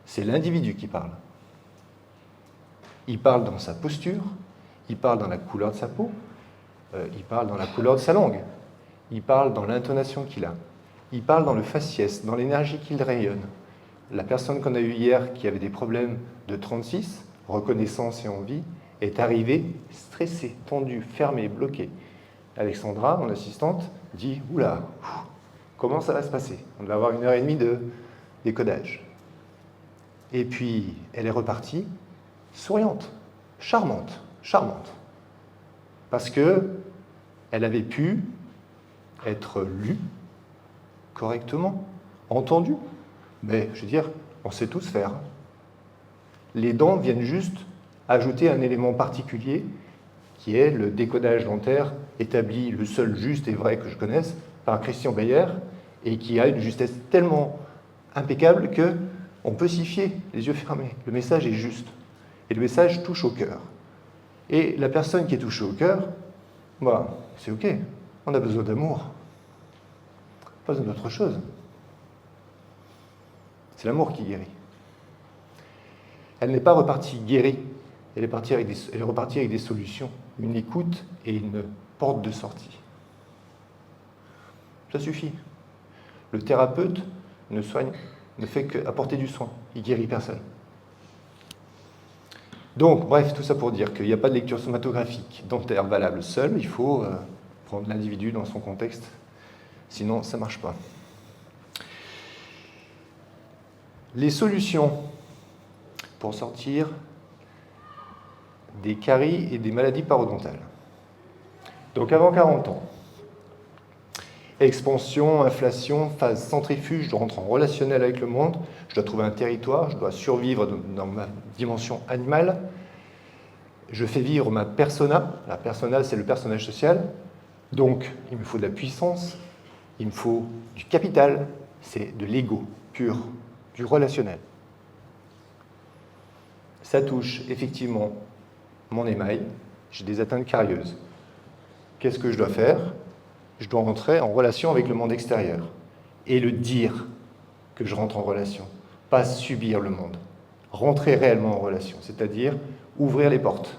C'est l'individu qui parle. Il parle dans sa posture, il parle dans la couleur de sa peau, il parle dans la couleur de sa langue, il parle dans l'intonation qu'il a, il parle dans le faciès, dans l'énergie qu'il rayonne. La personne qu'on a eue hier qui avait des problèmes de 36, reconnaissance et envie, est arrivée stressée, tendue, fermée, bloquée. Alexandra, mon assistante, dit « Oula, comment ça va se passer? On va avoir 1h30 de décodage. » Et puis, elle est repartie, souriante, charmante, charmante. Parce que elle avait pu être lue correctement, entendue. Mais, je veux dire, on sait tous faire. Les dents viennent juste ajouter un élément particulier qui est le décodage dentaire établi, le seul juste et vrai que je connaisse, par Christian Bayer, et qui a une justesse tellement impeccable que on peut s'y fier, les yeux fermés. Le message est juste. Et le message touche au cœur. Et la personne qui est touchée au cœur, bah, c'est OK. On a besoin d'amour. Pas besoin d'autre chose. C'est l'amour qui guérit. Elle n'est pas repartie guérie. Elle est repartie avec des solutions, une écoute et une porte de sortie. Ça suffit. Le thérapeute ne fait qu'apporter du soin. Il guérit personne. Donc, bref, tout ça pour dire qu'il n'y a pas de lecture somatographique dentaire valable seule. Il faut prendre l'individu dans son contexte. Sinon, ça ne marche pas. Les solutions pour sortir des caries et des maladies parodontales. Donc avant 40 ans, expansion, inflation, phase centrifuge, je rentre en relationnel avec le monde, je dois trouver un territoire, je dois survivre dans ma dimension animale, je fais vivre ma persona, la persona c'est le personnage social, donc il me faut de la puissance, il me faut du capital, c'est de l'ego pur, du relationnel. Ça touche effectivement mon émail, j'ai des atteintes carieuses. Qu'est-ce que je dois faire? Je dois rentrer en relation avec le monde extérieur et le dire que je rentre en relation, pas subir le monde. Rentrer réellement en relation, c'est-à-dire ouvrir les portes.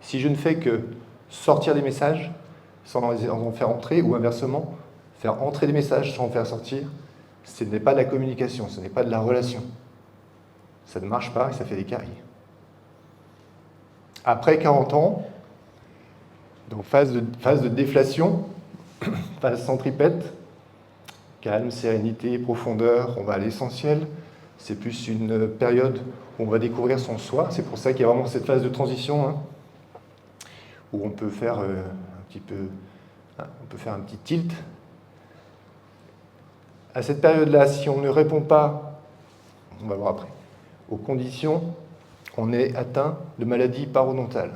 Si je ne fais que sortir des messages sans en faire entrer, ou inversement, faire entrer des messages sans en faire sortir, ce n'est pas de la communication, ce n'est pas de la relation. Ça ne marche pas et ça fait des caries. Après 40 ans, donc phase de déflation, phase centripète, calme, sérénité, profondeur, on va à l'essentiel. C'est plus une période où on va découvrir son soi. C'est pour ça qu'il y a vraiment cette phase de transition, où on peut faire un petit tilt. À cette période-là, si on ne répond pas, on va voir après, aux conditions, on est atteint de maladies parodontales.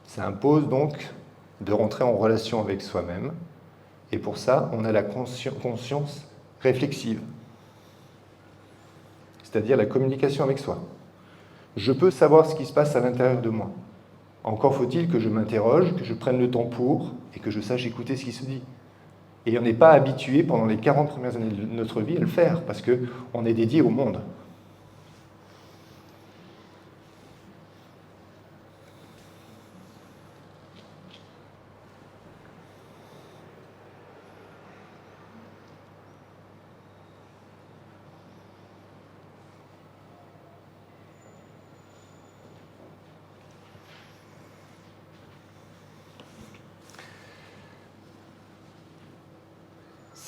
Ça impose donc de rentrer en relation avec soi-même. Et pour ça, on a la conscience réflexive, c'est-à-dire la communication avec soi. Je peux savoir ce qui se passe à l'intérieur de moi. Encore faut-il que je m'interroge, que je prenne le temps pour, et que je sache écouter ce qui se dit. Et on n'est pas habitué pendant les 40 premières années de notre vie à le faire, parce qu'on est dédié au monde.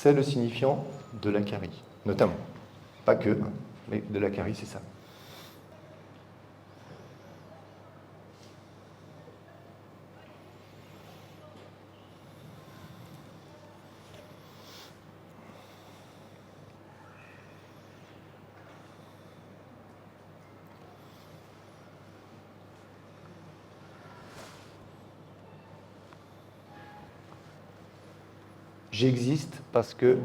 C'est le signifiant de la carie, notamment. Pas que, mais de la carie, c'est ça. J'existe parce que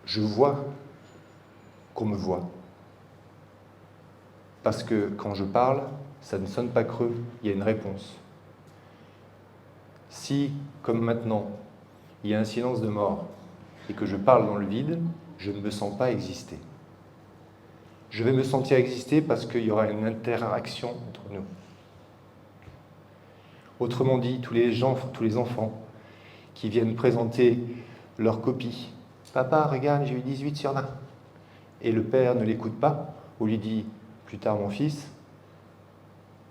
je vois qu'on me voit. Parce que quand je parle, ça ne sonne pas creux, il y a une réponse. Si, comme maintenant, il y a un silence de mort et que je parle dans le vide, je ne me sens pas exister. Je vais me sentir exister parce qu'il y aura une interaction entre nous. Autrement dit, tous les enfants qui viennent présenter leur copie. « Papa, regarde, j'ai eu 18 sur 20. » Et le père ne l'écoute pas, ou lui dit « Plus tard, mon fils »,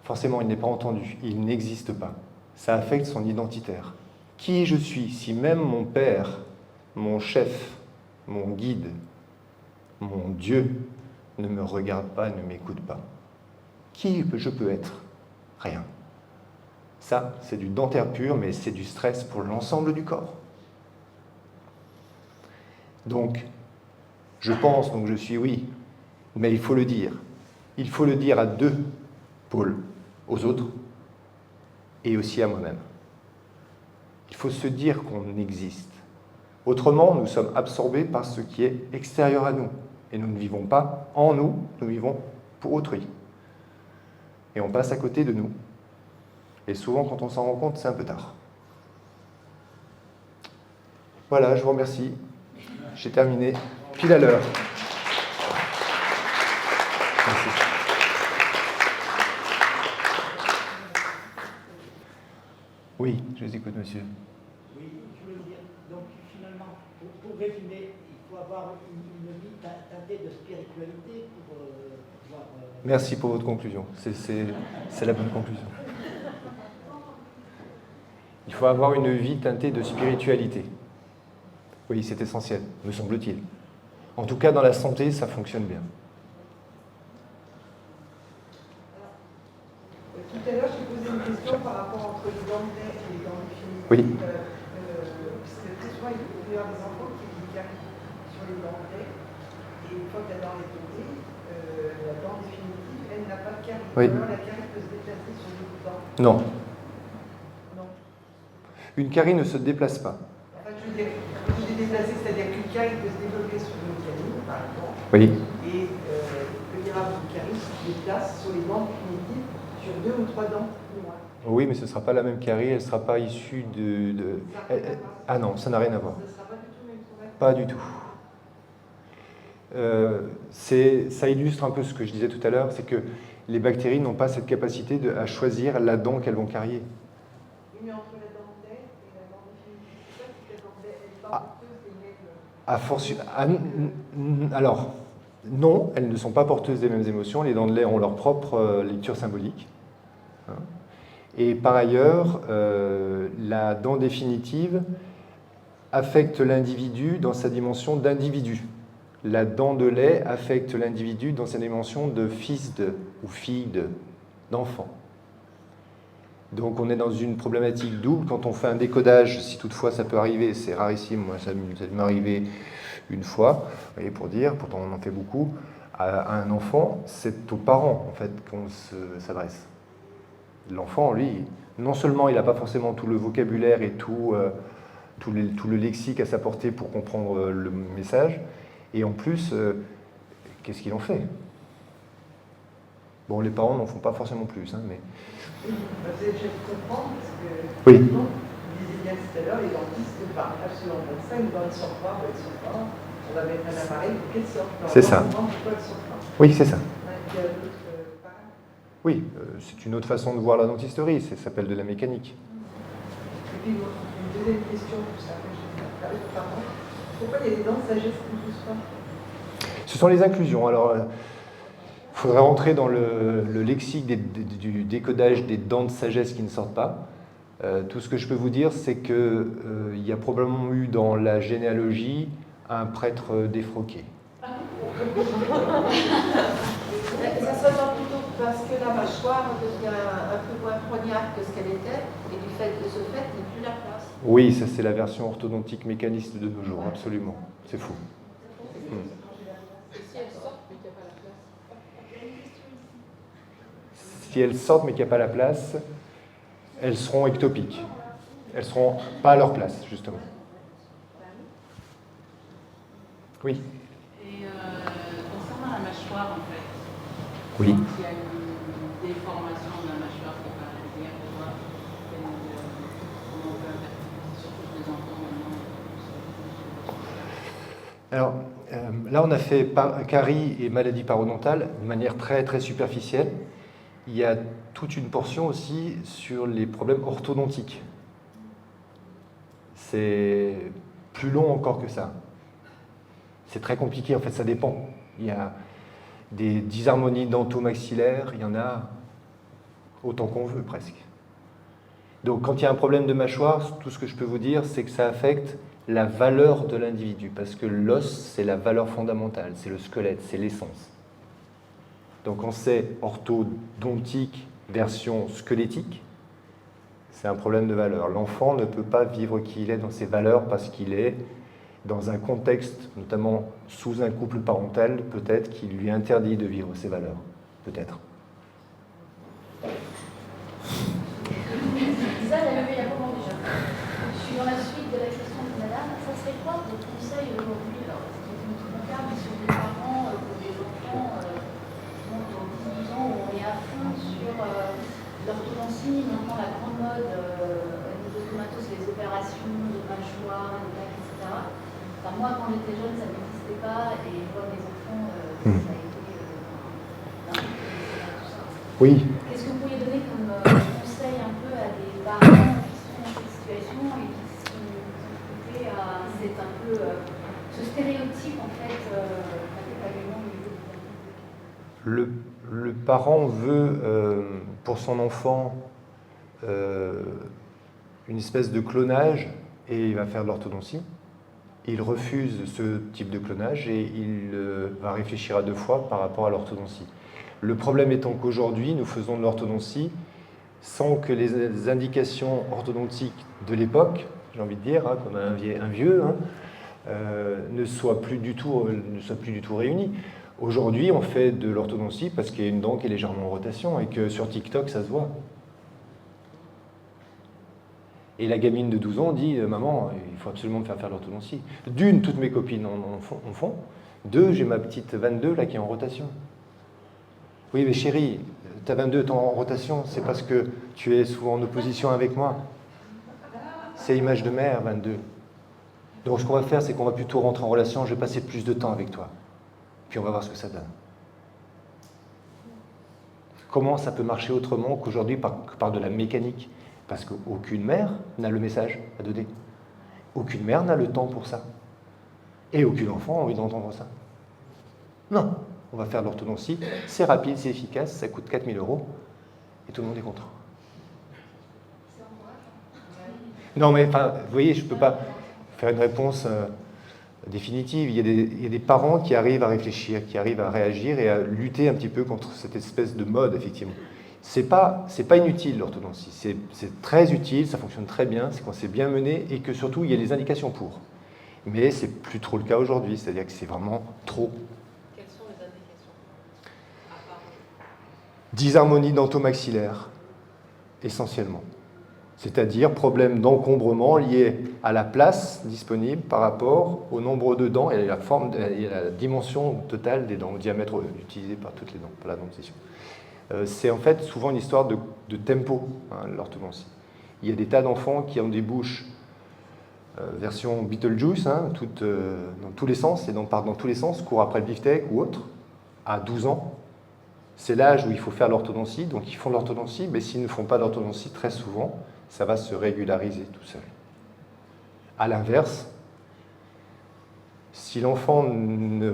forcément, il n'est pas entendu, il n'existe pas. Ça affecte son identitaire. Qui je suis, si même mon père, mon chef, mon guide, mon Dieu ne me regarde pas, ne m'écoute pas? Qui je peux être? Rien. Ça, c'est du dentaire pur, mais c'est du stress pour l'ensemble du corps. Donc, je pense, donc je suis oui, mais il faut le dire. Il faut le dire à deux pôles, aux autres et aussi à moi-même. Il faut se dire qu'on existe. Autrement, nous sommes absorbés par ce qui est extérieur à nous. Et nous ne vivons pas en nous, nous vivons pour autrui. Et on passe à côté de nous. Et souvent, quand on s'en rend compte, c'est un peu tard. Voilà, je vous remercie. J'ai terminé pile à l'heure. Merci. Oui, je vous écoute, monsieur. Oui, je veux dire, donc finalement, pour résumer, il faut avoir une vie teintée de spiritualité pour pouvoir... Merci pour votre conclusion. C'est la bonne conclusion. Il faut avoir une vie teintée de spiritualité. Oui, c'est essentiel, me semble-t-il. En tout cas, dans la santé, ça fonctionne bien. Tout à l'heure, j'ai posé une question par rapport entre les dents de lait et les dents définitives. Oui. Parce que très souvent, il peut y avoir des enfants qui ont des caries sur les dents de lait. Et une fois que la dent est tombée, la dent définitive, elle n'a pas de carie. Oui. Alors la carie peut se déplacer sur les dents. Non. Non. Une carie ne se déplace pas. Enfin, je veux dire, quand je dis déplacer, c'est-à-dire qu'une carie peut se développer sur une canine, par exemple. Oui. Et il peut y avoir une carie qui se déplace sur les dents définitives sur 2 ou 3 dents plus loin. Oui, mais ce ne sera pas la même carie, elle ne sera pas issue de... Ah non, ça n'a rien à voir. Ça ne sera pas du tout le même travail. Pas du tout. Ça illustre un peu ce que je disais tout à l'heure, c'est que les bactéries n'ont pas cette capacité à choisir la dent qu'elles vont carier. Oui, mais entre la dent de lait et la dent définitive, c'est ça, c'est que la dent de lait, elle est pas porteuse des mêmes... Alors, non, elles ne sont pas porteuses des mêmes émotions. Les dents de lait ont leur propre lecture symbolique. Hein. Et par ailleurs, la dent définitive affecte l'individu dans sa dimension d'individu. La dent de lait affecte l'individu dans sa dimension de fils de ou fille d'enfant. Donc on est dans une problématique double. Quand on fait un décodage, si toutefois ça peut arriver, c'est rarissime, moi ça m'est arrivé une fois, vous voyez, pour dire, pourtant on en fait beaucoup, à un enfant, c'est aux parents en fait qu'on s'adresse. L'enfant, lui, non seulement il n'a pas forcément tout le vocabulaire et tout le lexique à sa portée pour comprendre le message, et en plus, qu'est-ce qu'il en fait? Bon, les parents n'en font pas forcément plus, hein, mais... Je comprends, parce que, oui. Vous disiez bien tout à l'heure, les dentistes ne parlent absolument pas de ça, une dent ne sort pas, elle sort pas, on va mettre un appareil pour qu'elle sorte. C'est ça. Pourquoi elle sort pas? Oui, c'est ça. Il y a d'autres paramètres. Oui, c'est une autre façon de voir la dentisterie, ça s'appelle de la mécanique. Et puis, une deuxième question, tout ça, pardon. Pourquoi il y a des dents de sagesse qui ne poussent pas? Ce sont les inclusions. Alors, il faudrait rentrer dans le lexique du décodage des dents de sagesse qui ne sortent pas. Tout ce que je peux vous dire, c'est qu'il y a probablement eu dans la généalogie un prêtre défroqué. Ça serait pas plutôt parce que la mâchoire devient un peu moins prognate que ce qu'elle était, et du fait de ce fait, n'est plus la place. Oui, ça c'est la version orthodontique mécaniste de nos jours, absolument. C'est fou. Et si elles sortent, mais qu'il n'y a pas la place? Si elles sortent mais qu'il n'y a pas la place, elles seront ectopiques. Elles ne seront pas à leur place, justement. Oui. Et concernant la mâchoire, en fait, Oui. quand il y a une déformation de la mâchoire qui paraît bien pour voir comment on peut interpréter, surtout pour les enfants maintenant. Alors, là, on a fait carie et maladie parodontale de manière très, très superficielle. Il y a toute une portion aussi sur les problèmes orthodontiques. C'est plus long encore que ça. C'est très compliqué, en fait, ça dépend. Il y a des dysharmonies dento-maxillaires, il y en a autant qu'on veut presque. Donc quand il y a un problème de mâchoire, tout ce que je peux vous dire, c'est que ça affecte la valeur de l'individu, parce que l'os, c'est la valeur fondamentale, c'est le squelette, c'est l'essence. Donc on sait orthodontique version squelettique, c'est un problème de valeur. L'enfant ne peut pas vivre qui il est dans ses valeurs parce qu'il est dans un contexte, notamment sous un couple parental, peut-être, qui lui interdit de vivre ses valeurs. Peut-être. Ça, elle a levé la commande déjà. Je suis dans la suite de la question de madame. Ça serait quoi vos conseils aujourd'hui? Alors, parce que nous sommes mais sur des parents, pour des enfants, dans 12 ans, où on est à fond sur l'orthodontie, maintenant la grande mode, au niveau de matos, les opérations de mâchoire, de bac, etc. Enfin, moi, quand j'étais jeune, ça n'existait pas, et je vois mes enfants, ça a été tout ça. Oui. Qu'est-ce que vous pourriez donner comme conseil un peu à des parents qui sont dans cette situation et qui sont confrontés à ce stéréotype en fait, d'accompagnement au niveau du Le parent veut pour son enfant une espèce de clonage et il va faire de l'orthodontie. Il refuse ce type de clonage et il va réfléchir à 2 fois par rapport à l'orthodontie. Le problème étant qu'aujourd'hui, nous faisons de l'orthodontie sans que les indications orthodontiques de l'époque, j'ai envie de dire, hein, comme un vieux, hein, ne soient plus du tout réunies. Aujourd'hui, on fait de l'orthodontie parce qu'il y a une dent qui est légèrement en rotation et que sur TikTok, ça se voit. Et la gamine de 12 ans dit « Maman, il faut absolument me faire faire l'orthodontie. » D'une, toutes mes copines en font. 2, j'ai ma petite 22 là qui est en rotation. Oui, mais chérie, ta 22 est en rotation, c'est parce que tu es souvent en opposition avec moi. C'est image de mère, 22. Donc ce qu'on va faire, c'est qu'on va plutôt rentrer en relation, je vais passer plus de temps avec toi. Puis on va voir ce que ça donne. Comment ça peut marcher autrement qu'aujourd'hui par de la mécanique? Parce qu'aucune mère n'a le message à 2D. Aucune mère n'a le temps pour ça. Et aucun enfant a envie d'entendre ça. Non, on va faire de l'orthodontie, c'est rapide, c'est efficace, ça coûte 4 000 € et tout le monde est content. Non mais, enfin, vous voyez, je ne peux pas faire une réponse définitive. Il y a des parents qui arrivent à réfléchir, qui arrivent à réagir et à lutter un petit peu contre cette espèce de mode, effectivement. C'est pas inutile l'orthodontie, c'est très utile, ça fonctionne très bien, c'est quand c'est bien mené et que surtout il y a les indications pour. Mais c'est plus trop le cas aujourd'hui, c'est-à-dire que c'est vraiment trop. Quelles sont les indications? Dysharmonie dento-maxillaire, essentiellement. C'est-à-dire problème d'encombrement lié à la place disponible par rapport au nombre de dents et à la dimension totale des dents, au diamètre utilisé par toutes les dents, par la dentition. C'est en fait souvent une histoire de tempo, hein, l'orthodontie. Il y a des tas d'enfants qui ont des bouches version Beetlejuice, hein, dans tous les sens, et partent dans tous les sens, courent après le beefsteak ou autre, à 12 ans. C'est l'âge où il faut faire l'orthodontie, donc ils font l'orthodontie, mais s'ils ne font pas d'orthodontie, très souvent, ça va se régulariser tout seul. À l'inverse, si l'enfant ne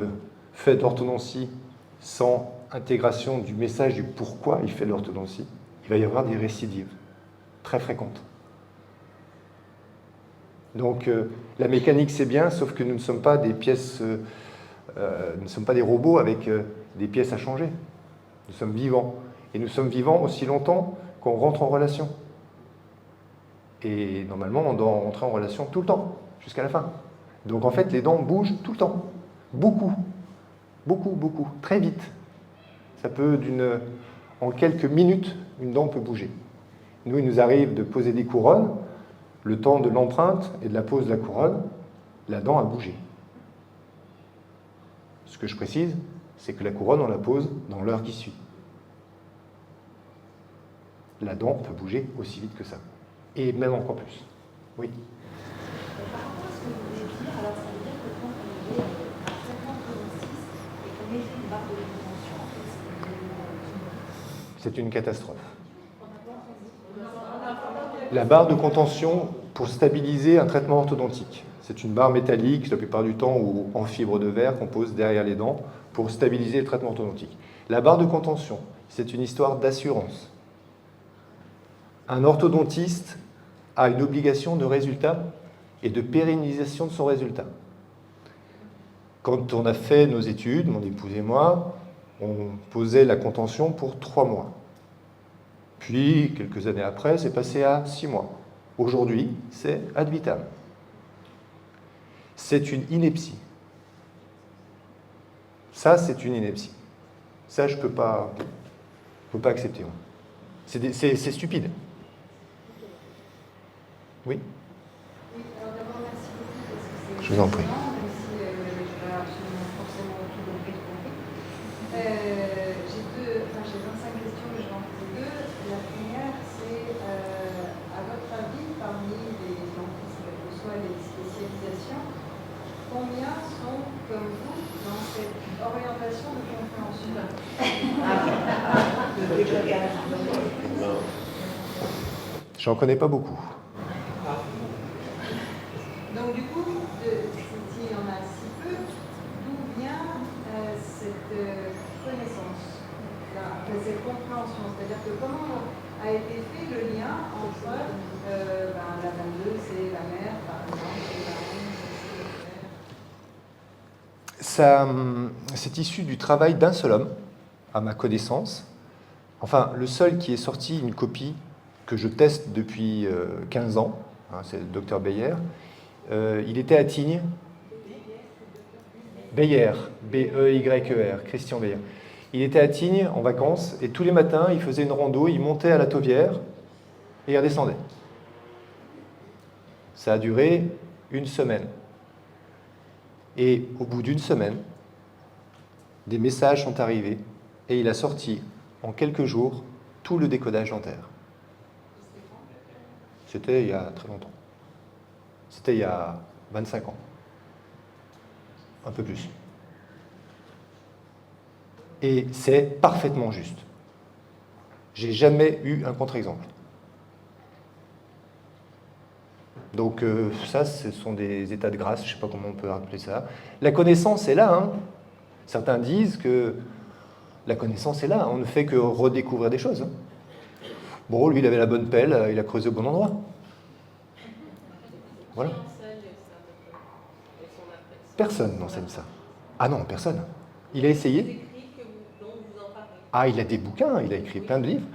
fait de l'orthodontie sans intégration du message du pourquoi il fait de l'orthodontie, il va y avoir des récidives très fréquentes. Donc la mécanique c'est bien, sauf que nous ne sommes pas des pièces, nous ne sommes pas des robots avec des pièces à changer. Nous sommes vivants. Et nous sommes vivants aussi longtemps qu'on rentre en relation. Et normalement, on doit rentrer en relation tout le temps, jusqu'à la fin. Donc en fait, les dents bougent tout le temps. Beaucoup. Beaucoup, beaucoup. Très vite. Ça peut, en quelques minutes, une dent peut bouger. Nous, il nous arrive de poser des couronnes. Le temps de l'empreinte et de la pose de la couronne, la dent a bougé. Ce que je précise, c'est que la couronne, on la pose dans l'heure qui suit. La dent peut bouger aussi vite que ça. Et même encore plus. Oui. Par rapport à ce que vous venez de dire, alors ça veut dire que quand on est un traitement pronostic et qu'on met une barre de contention, en fait, C'est une catastrophe. La barre de contention pour stabiliser un traitement orthodontique. C'est une barre métallique, la plupart du temps, ou en fibre de verre qu'on pose derrière les dents pour stabiliser le traitement orthodontique. La barre de contention, c'est une histoire d'assurance. Un orthodontiste a une obligation de résultat et de pérennisation de son résultat. Quand on a fait nos études, mon épouse et moi, on posait la contention pour 3 mois. Puis, quelques années après, c'est passé à 6 mois. Aujourd'hui, c'est ad vitam. C'est une ineptie. Ça, c'est une ineptie. Ça, je ne peux pas accepter. C'est stupide. Oui. Oui, alors d'abord, merci beaucoup parce que c'est Je vous en prie. passionnant, même si je n'ai pas absolument forcément tout compris. J'ai 25 questions, mais je vais en poser 2. La première, c'est à votre avis, parmi les dentistes, quelles que soient les spécialisations, combien sont comme vous dans cette orientation de compréhension? J'en connais pas beaucoup. Donc du coup, s'il y en a si peu, d'où vient cette connaissance, cette compréhension? C'est-à-dire que comment a été fait le lien entre la 22, c'est la mère, par exemple, et la reine, c'est le père? C'est issu du travail d'un seul homme, à ma connaissance. Enfin, le seul qui est sorti une copie que je teste depuis 15 ans, hein, c'est le docteur Beyer. Il était à Tignes. Beyer, B-E-Y-E-R, Christian Beyer. Il était à Tignes en vacances et tous les matins, il faisait une rando, il montait à la Tauvière et il redescendait. Ça a duré 1 semaine. Et au bout d'1 semaine, des messages sont arrivés et il a sorti en quelques jours tout le décodage dentaire. C'était il y a très longtemps. C'était il y a 25 ans. Un peu plus. Et c'est parfaitement juste. J'ai jamais eu un contre-exemple. Donc ça, ce sont des états de grâce, je ne sais pas comment on peut appeler ça. La connaissance est là. Hein. Certains disent que la connaissance est là. On ne fait que redécouvrir des choses. Hein. Bon, lui, il avait la bonne pelle, il a creusé au bon endroit. Voilà. Personne n'enseigne ça. Ah non, personne. Il a essayé. Ah, il a des bouquins, il a écrit plein de livres.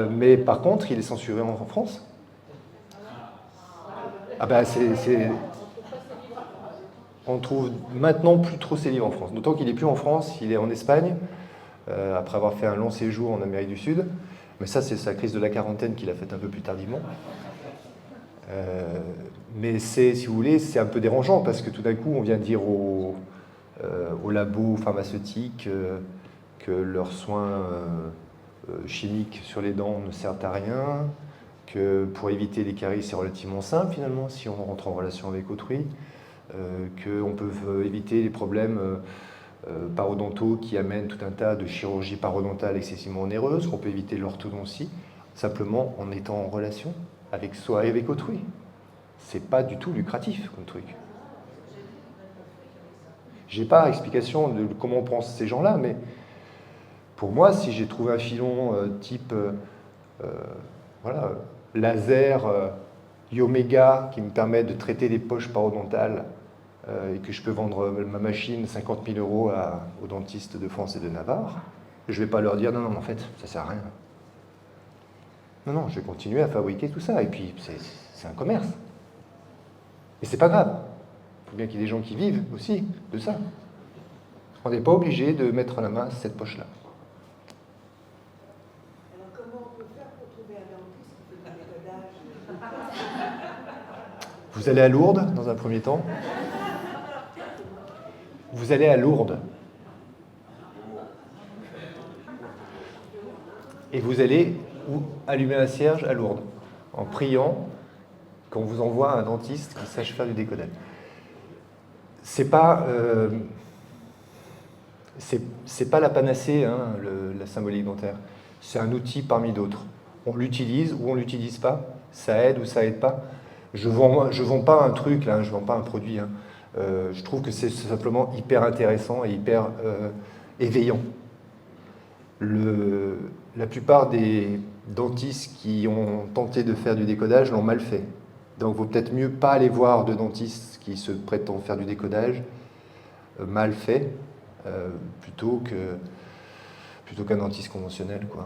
Mais par contre, il est censuré en France. Ah ben, on trouve maintenant plus trop ses livres en France. D'autant qu'il n'est plus en France, il est en Espagne, après avoir fait un long séjour en Amérique du Sud. Mais ça, c'est sa crise de la quarantaine qu'il a faite un peu plus tardivement. Mais si vous voulez, c'est un peu dérangeant parce que tout d'un coup, on vient dire aux labos pharmaceutiques que leurs soins chimiques sur les dents ne servent à rien, que pour éviter les caries, c'est relativement simple finalement si on rentre en relation avec autrui, qu'on peut éviter les problèmes parodontaux qui amènent tout un tas de chirurgies parodontales excessivement onéreuses, qu'on peut éviter l'orthodontie simplement en étant en relation avec soi et avec autrui. C'est pas du tout lucratif comme truc. J'ai pas explication de comment pensent ces gens-là, mais pour moi, si j'ai trouvé un filon type laser Yomega qui me permet de traiter les poches parodontales et que je peux vendre ma machine 50 000 € aux dentistes de France et de Navarre, je vais pas leur dire non, en fait, ça sert à rien. Non, je vais continuer à fabriquer tout ça. Et puis, c'est un commerce. Et c'est pas grave. Il faut bien qu'il y ait des gens qui vivent aussi de ça. On n'est pas obligé de mettre la main à cette poche-là. Alors comment on peut faire pour trouver un dentiste qui fait du décodage? Vous allez à Lourdes, dans un premier temps. Vous allez à Lourdes. Et vous allez allumer un cierge à Lourdes, en priant qu'on vous envoie un dentiste qui sache faire du décodage. C'est pas la panacée, hein, la symbolique dentaire. C'est un outil parmi d'autres. On l'utilise ou on l'utilise pas. Ça aide ou ça aide pas. Je vends pas un truc là, je vends pas un produit. Hein. Je trouve que c'est simplement hyper intéressant et hyper éveillant. La plupart des dentistes qui ont tenté de faire du décodage l'ont mal fait. Donc, il vaut peut-être mieux pas aller voir de dentistes qui se prétendent faire du décodage mal fait, plutôt qu'un dentiste conventionnel, quoi.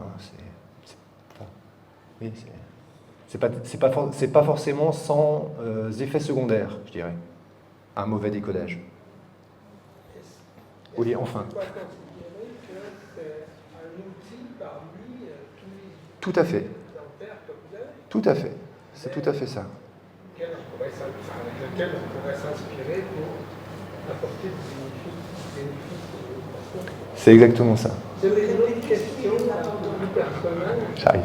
C'est pas forcément sans effets secondaires, je dirais, un mauvais décodage. Oui, enfin. On peut considérer que c'est un outil parmi tous les Tout à fait. dentaires que vous avez, Tout à fait. C'est tout à fait ça. avec lequel on pourrait s'inspirer pour apporter des bénéfices aux patients. C'est exactement ça. J'avais une autre question plus personnelle. J'arrive.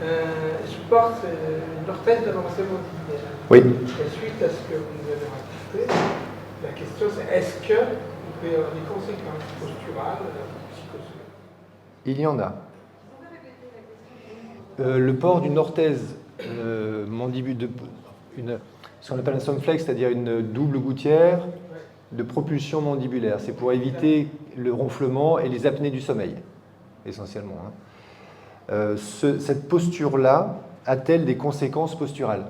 Je porte une orthèse de l'ensemble mandibulaire. Oui. Et suite à ce que vous nous avez raconté, la question c'est est-ce que vous pouvez avoir des conséquences posturales, psychosociales? Il y en a. Le port d'une orthèse mandibulaire, ce qu'on appelle un somflex, c'est-à-dire une double gouttière de propulsion mandibulaire. C'est pour éviter le ronflement et les apnées du sommeil, essentiellement. Hein. Cette posture-là a-t-elle des conséquences posturales?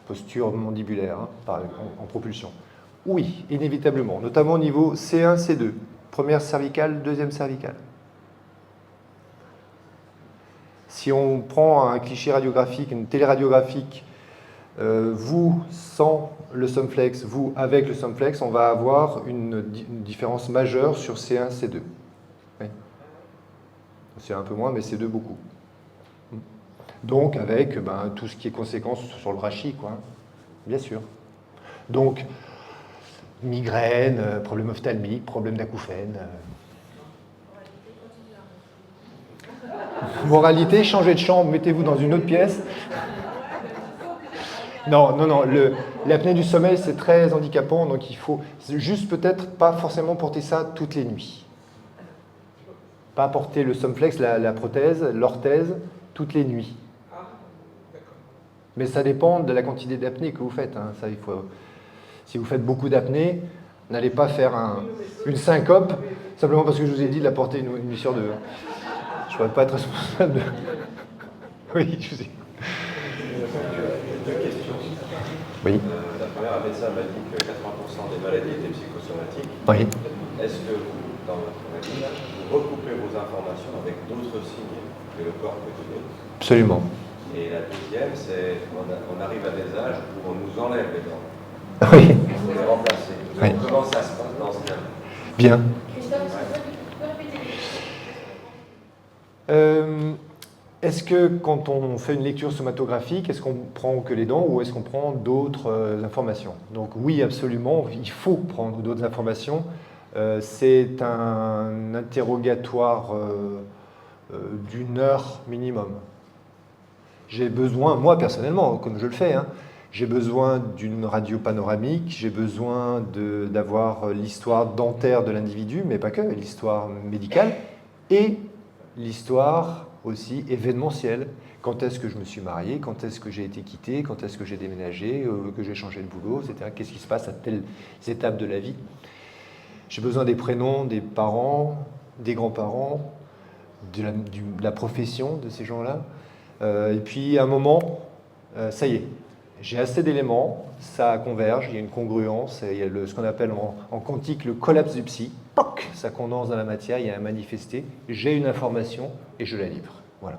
Posture mandibulaire, hein, en propulsion. Oui, inévitablement, notamment au niveau C1, C2, première cervicale, deuxième cervicale. Si on prend un cliché radiographique, une téléradiographique, vous sans le somflex, vous avec le somflex, on va avoir une différence majeure sur C1, C2. Oui. C'est un peu moins, mais C2 beaucoup. Donc avec tout ce qui est conséquence sur le rachis, quoi. Bien sûr. Donc, migraine, problème ophtalmique, problème d'acouphène. Moralité, changez de chambre, mettez-vous dans une autre pièce. Non, l'apnée du sommeil, c'est très handicapant, donc il faut juste peut-être pas forcément porter ça toutes les nuits. Pas porter le somflex, la prothèse, l'orthèse, toutes les nuits. Mais ça dépend de la quantité d'apnée que vous faites. Hein. Ça, si vous faites beaucoup d'apnée, n'allez pas faire une syncope, simplement parce que je vous ai dit de la porter une nuit sur deux. Je ne pourrais pas être responsable de... Oui, je vous ai... Deux questions. Oui. La première, un médecin m'a dit que 80% des maladies étaient psychosomatiques. Oui. Est-ce que vous, dans votre maladie, vous recoupez vos informations avec d'autres signes que le corps peut donner? Absolument. Et la deuxième, c'est on arrive à des âges où on nous enlève les dents. Oui. Pour les remplacer. Oui. Comment ça se passe dans ce cas? Bien. Christophe, est-ce que tu peux répéter Est-ce que quand on fait une lecture somatographique, est-ce qu'on prend que les dents ou est-ce qu'on prend d'autres informations? Donc oui, absolument, il faut prendre d'autres informations. C'est un interrogatoire d'une heure minimum. J'ai besoin, moi personnellement, comme je le fais, hein, j'ai besoin d'une radio panoramique, j'ai besoin d'avoir l'histoire dentaire de l'individu, mais pas que, l'histoire médicale, et l'histoire aussi événementielle. Quand est-ce que je me suis marié, quand est-ce que j'ai été quitté, quand est-ce que j'ai déménagé, que j'ai changé de boulot, etc. Qu'est-ce qui se passe à telles étapes de la vie? J'ai besoin des prénoms des parents, des grands-parents, de la profession de ces gens-là. Et puis à un moment, ça y est, j'ai assez d'éléments, ça converge, il y a une congruence, il y a ce qu'on appelle en quantique le collapse du psy. Poc, ça condense dans la matière, il y a un manifesté, j'ai une information et je la livre. Voilà.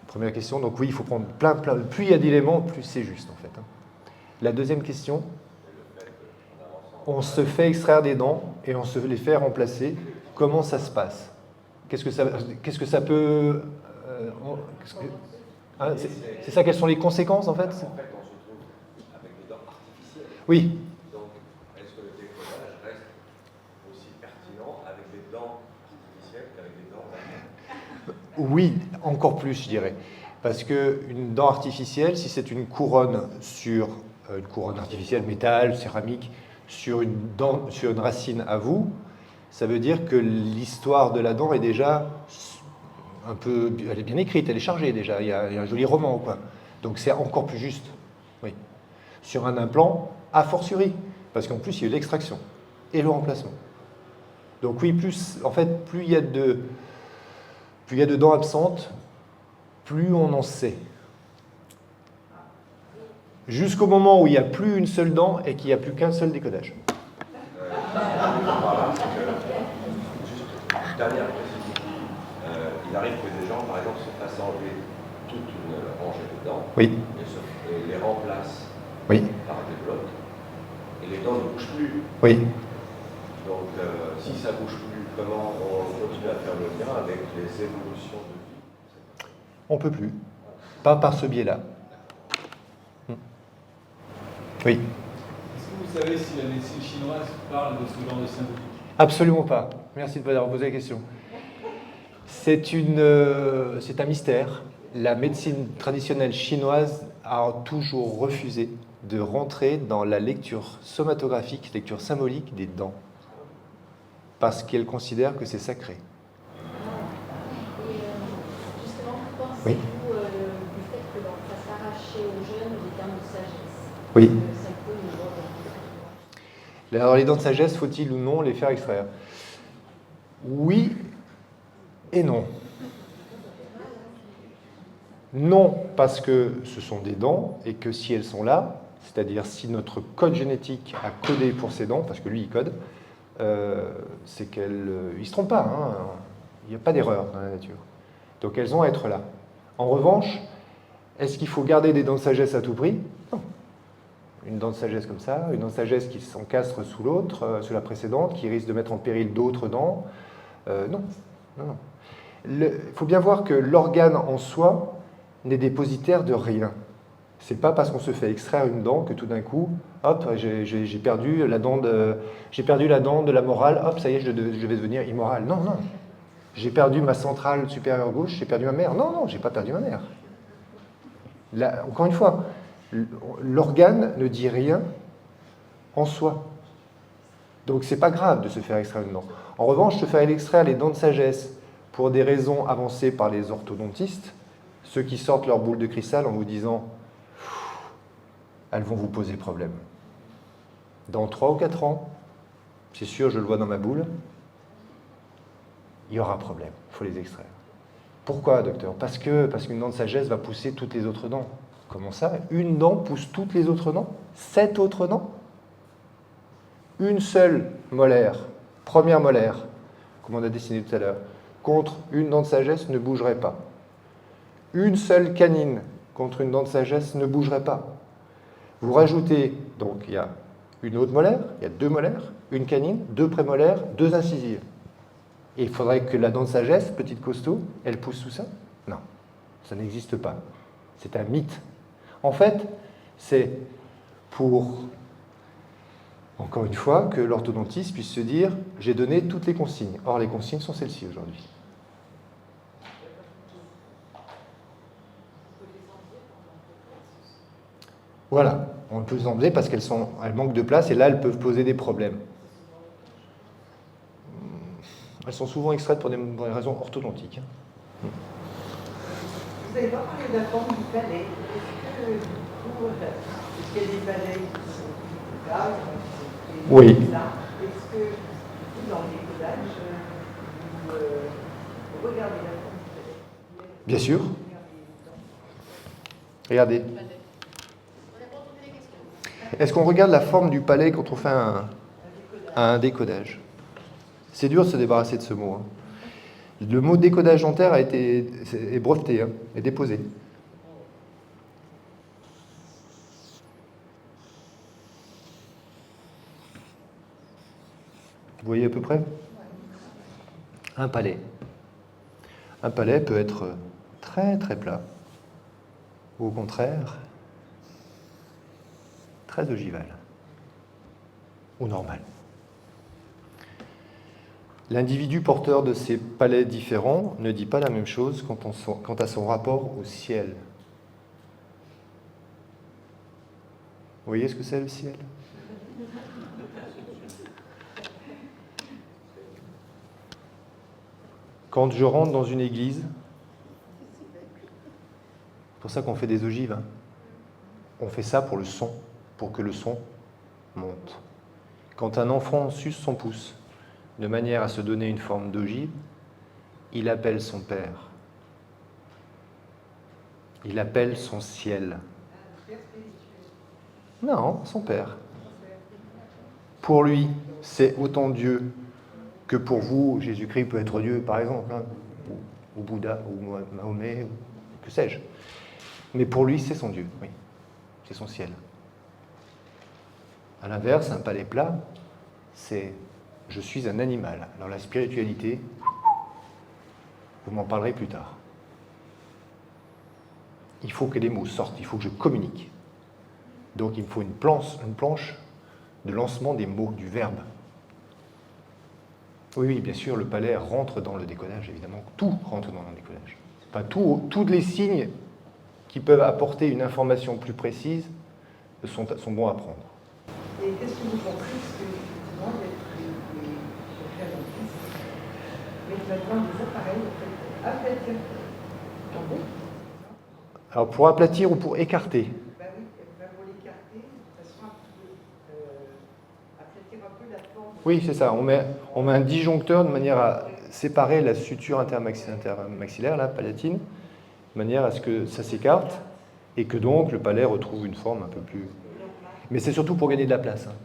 Première question, donc oui, il faut prendre plein. Plus il y a d'éléments, plus c'est juste en fait. La deuxième question, on se fait extraire des dents et on se les fait remplacer. Comment ça se passe? Qu'est-ce que ça peut... c'est ça, quelles sont les conséquences en fait? En fait, on se trouve avec des dents artificielles. Oui. Donc, est-ce que le décollage reste aussi pertinent avec des dents artificielles qu'avec des dents naturelles? Oui, encore plus, je dirais. Parce qu'une dent artificielle, si c'est une couronne une couronne artificielle, métal, céramique, sur une racine à vous, ça veut dire que l'histoire de la dent est déjà un peu... Elle est bien écrite, elle est chargée déjà, il y a un joli roman, quoi. Donc c'est encore plus juste. Oui. Sur un implant, a fortiori, parce qu'en plus, il y a eu l'extraction et le remplacement. Donc oui, plus il y a de dents absentes, plus on en sait. Jusqu'au moment où il n'y a plus une seule dent et qu'il n'y a plus qu'un seul décodage. Voilà, c'est que, juste une dernière précision. Il arrive que des gens, par exemple, se fassent enlever toute une rangée de dents Oui. et les remplacent Oui. par des blocs. Et les dents ne bougent plus. Oui. Donc, si ça ne bouge plus, comment on continue à faire le lien avec les évolutions de vie? On ne peut plus. Pas par ce biais-là. Oui. Est-ce que vous savez si la médecine chinoise parle de ce genre de symbolique? Absolument pas. Merci de m'avoir posé la question. C'est un mystère. La médecine traditionnelle chinoise a toujours refusé de rentrer dans la lecture somatographique, lecture symbolique des dents, parce qu'elle considère que c'est sacré. Et justement, Oui. pensez-vous du fait que l'on fasse arracher aux jeunes les dents de sagesse? Oui. Ça peut nous voir. Alors, les dents de sagesse, faut-il ou non les faire extraire? Oui et non. Non, parce que ce sont des dents et que si elles sont là, c'est-à-dire si notre code génétique a codé pour ces dents, parce que lui il code, c'est qu'il ne se trompe pas, hein. Il n'y a pas d'erreur dans la nature. Donc elles ont à être là. En revanche, est-ce qu'il faut garder des dents de sagesse à tout prix? Non. Une dent de sagesse comme ça, une dent de sagesse qui s'encastre sous l'autre, sous la précédente, qui risque de mettre en péril d'autres dents, non. Non. Il faut bien voir que l'organe en soi n'est dépositaire de rien. C'est pas parce qu'on se fait extraire une dent que tout d'un coup, hop, j'ai perdu la dent de la morale, hop, ça y est, je vais devenir immoral. Non, non. J'ai perdu ma centrale supérieure gauche, j'ai perdu ma mère. Non, non, j'ai pas perdu ma mère. Là, encore une fois, l'organe ne dit rien en soi. Donc c'est pas grave de se faire extraire une dent. En revanche, se faire extraire les dents de sagesse pour des raisons avancées par les orthodontistes, ceux qui sortent leur boule de cristal en vous disant « elles vont vous poser problème. Dans 3 ou 4 ans, c'est sûr, je le vois dans ma boule, il y aura problème, il faut les extraire. » Pourquoi, docteur? Parce qu'une dent de sagesse va pousser toutes les autres dents. Comment ça? Une dent pousse toutes les autres dents? 7 autres dents? Une seule molaire, première molaire, comme on a dessiné tout à l'heure, contre une dent de sagesse ne bougerait pas. Une seule canine contre une dent de sagesse ne bougerait pas. Vous rajoutez, donc il y a une autre molaire, il y a 2 molaires, une canine, 2 prémolaires, 2 incisives. Et il faudrait que la dent de sagesse, petite costaud, elle pousse tout ça? Non, ça n'existe pas. C'est un mythe. En fait, c'est pour, encore une fois, que l'orthodontiste puisse se dire « j'ai donné toutes les consignes ». Or, les consignes sont celles-ci aujourd'hui. Voilà, on peut les enlever parce qu'elles manquent de place et là, elles peuvent poser des problèmes. Elles sont souvent extraites pour des raisons orthodontiques. Vous n'avez pas parlé de la forme du palais. Est-ce qu'il y a des palais qui sont plus là, Oui. Est-ce que dans le décodage, vous regardez la forme du palais? Bien sûr. Regardez. Est-ce qu'on regarde la forme du palais quand on fait un décodage? C'est dur de se débarrasser de ce mot. Hein. Le mot décodage dentaire est breveté, hein, est déposé. Vous voyez à peu près? Un palais. Un palais peut être très très plat, ou au contraire, très ogival, ou normal. L'individu porteur de ces palais différents ne dit pas la même chose quant à son rapport au ciel. Vous voyez ce que c'est le ciel? Quand je rentre dans une église, c'est pour ça qu'on fait des ogives, hein. On fait ça pour le son, pour que le son monte. Quand un enfant suce son pouce, de manière à se donner une forme d'ogive, il appelle son père. Il appelle son ciel. Non, son père. Pour lui, c'est autant Dieu que pour vous, Jésus-Christ peut être Dieu, par exemple, hein, ou Bouddha, ou Mahomet, ou que sais-je. Mais pour lui, c'est son Dieu, oui. C'est son ciel. À l'inverse, un palais plat, c'est « je suis un animal ». Alors la spiritualité, vous m'en parlerez plus tard. Il faut que les mots sortent, il faut que je communique. Donc il me faut une planche de lancement des mots, du verbe. Oui, bien sûr, le palais rentre dans le décodage, évidemment. Tout rentre dans le décodage. Enfin, tous les signes qui peuvent apporter une information plus précise sont bons à prendre. Et qu'est-ce que vous pensez? Parce que, effectivement, les dentistes mettent maintenant des appareils pour aplatir. Oui. Alors, pour aplatir ou pour écarter? Ben oui, pour l'écarter, de façon à aplatir un peu la forme. Oui, c'est ça. On met un disjoncteur de manière à séparer la suture intermaxillaire, la palatine, de manière à ce que ça s'écarte et que donc le palais retrouve une forme un peu plus... Mais c'est surtout pour gagner de la place. Hein.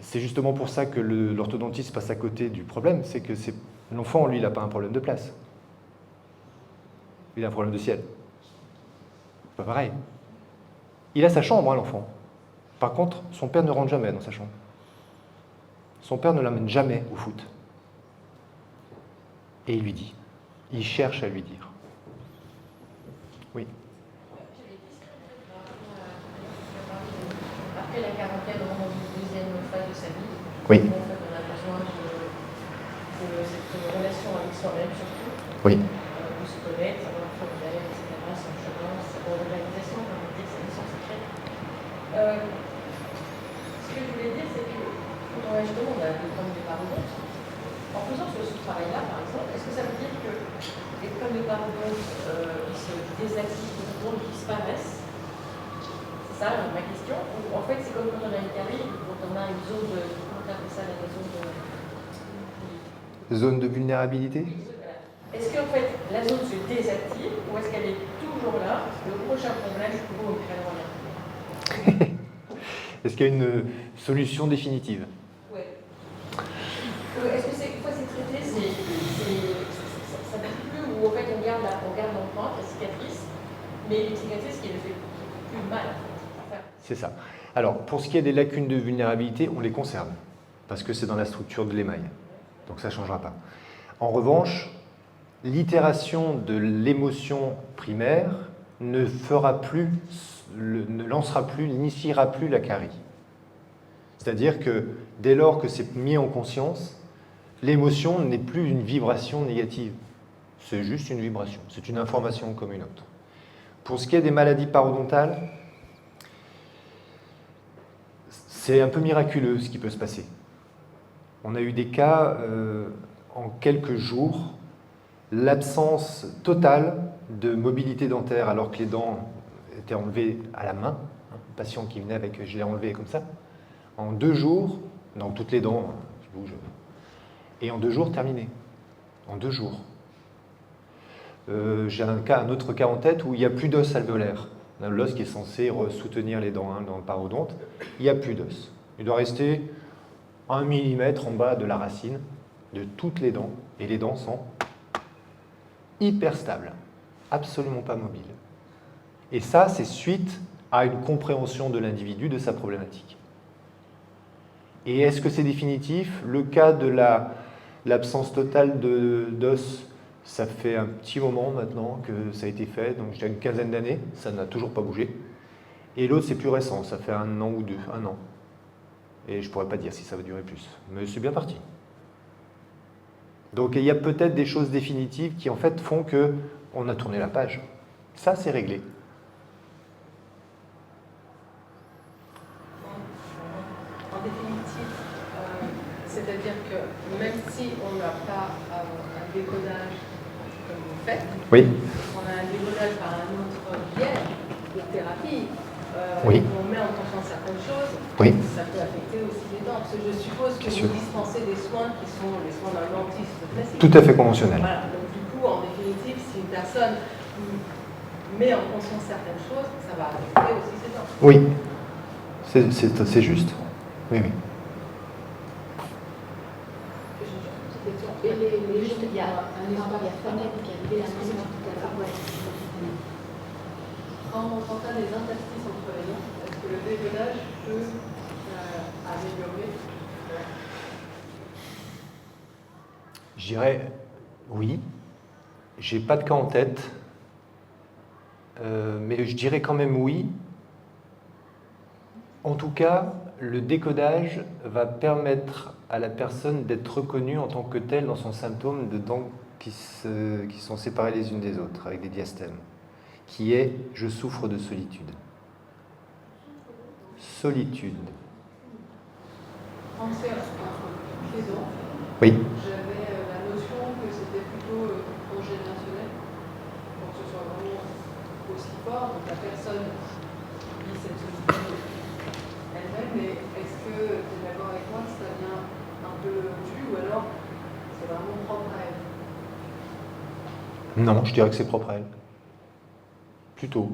C'est justement pour ça que l'orthodontiste passe à côté du problème, c'est que l'enfant, lui, il n'a pas un problème de place. Il a un problème de ciel. C'est pas pareil. Il a sa chambre, hein, l'enfant. Par contre, son père ne rentre jamais dans sa chambre. Son père ne l'amène jamais au foot. Et il lui dit. Il cherche à lui dire. Oui. Après la quarantaine, on rentre dans une deuxième phase de sa vie. Oui. En fait, on a besoin de cette relation avec soi-même, surtout. Oui. De se connaître, savoir qui on est, etc. Son chemin, sa réalisation, comme on dit, sa mission secrète. Ce que je voulais dire, c'est que quand on a justement des problèmes de parodonte, en faisant ce travail-là, par exemple, est-ce que ça veut dire que les problèmes de parodonte, ils se désactivent, ils disparaissent? C'est ça ma question. Ou en fait, c'est comme quand on a une carie, quand on a une zone de... Comment on appelle ça, la zone de... Zone de vulnérabilité? Est-ce qu'en fait, la zone se désactive ou est-ce qu'elle est toujours là? Le prochain problème, je peux vous rien. Est-ce qu'il y a une solution définitive? Oui. Est-ce que une fois c'est traité, ça ne bouge plus ou en fait on garde l'empreinte, la cicatrice, mais une cicatrice qui ne fait plus mal? Enfin, C'est ça. Alors, pour ce qui est des lacunes de vulnérabilité, on les conserve, parce que c'est dans la structure de l'émail. Donc ça ne changera pas. En revanche, l'itération de l'émotion primaire ne lancera plus, n'initiera plus la carie. C'est-à-dire que dès lors que c'est mis en conscience, l'émotion n'est plus une vibration négative. C'est juste une vibration. C'est une information comme une autre. Pour ce qui est des maladies parodontales, c'est un peu miraculeux ce qui peut se passer. On a eu des cas, en quelques jours, l'absence totale de mobilité dentaire alors que les dents étaient enlevées à la main. Un patient qui venait avec, je l'ai enlevé comme ça. En 2 jours, dans toutes les dents qui bougent, et en 2 jours, terminé. En 2 jours. J'ai un autre cas en tête où il n'y a plus d'os alvéolaire. L'os qui est censé soutenir les dents dans le parodonte, il n'y a plus d'os. Il doit rester 1 millimètre en bas de la racine de toutes les dents, et les dents sont hyper stables, absolument pas mobiles. Et ça, c'est suite à une compréhension de l'individu de sa problématique. Et est-ce que c'est définitif? Le cas de l'absence totale d'os, ça fait un petit moment maintenant que ça a été fait, donc j'ai une quinzaine d'années, ça n'a toujours pas bougé. Et l'autre, c'est plus récent, ça fait 1 an ou 2, 1 an. Et je ne pourrais pas dire si ça va durer plus, mais c'est bien parti. Donc il y a peut-être des choses définitives qui en fait font qu'on a tourné la page. Ça, c'est réglé. En définitive, c'est-à-dire que même si on n'a pas un décodage comme vous faites, Oui. on a un décodage par un autre biais de thérapie, Oui. on met en conscience certaines choses, Oui. ça peut affecter aussi les dents. Parce que je suppose que Bien vous sûr. dispensez des soins qui sont les soins d'un dentiste classique. Tout à fait conventionnel. Voilà, donc du coup, en définitive, si une personne met en conscience certaines choses, ça va affecter aussi ses dents. Oui, c'est juste. Oui, oui. Et juste, il y a Fanette qui a levé la main tout à l'heure. Quand on entend des interstices entre les dents, est-ce que le décodage peut améliorer? Je dirais oui. J'ai pas de cas en tête, mais je dirais quand même oui. En tout cas, le décodage va permettre à la personne d'être reconnue en tant que telle dans son symptôme de dents qui sont séparées les unes des autres, avec des diastèmes, qui est « je souffre de solitude ». Solitude. Pensez à les dents. Oui. J'avais la notion que c'était plutôt transgénérationnel, pour que ce soit vraiment aussi fort. Donc la personne vit cette solitude elle-même, mais est-ce que tu es d'accord avec moi que ça vient un peu dû ou alors c'est vraiment propre à elle? Non, je dirais que c'est propre à elle. Plutôt.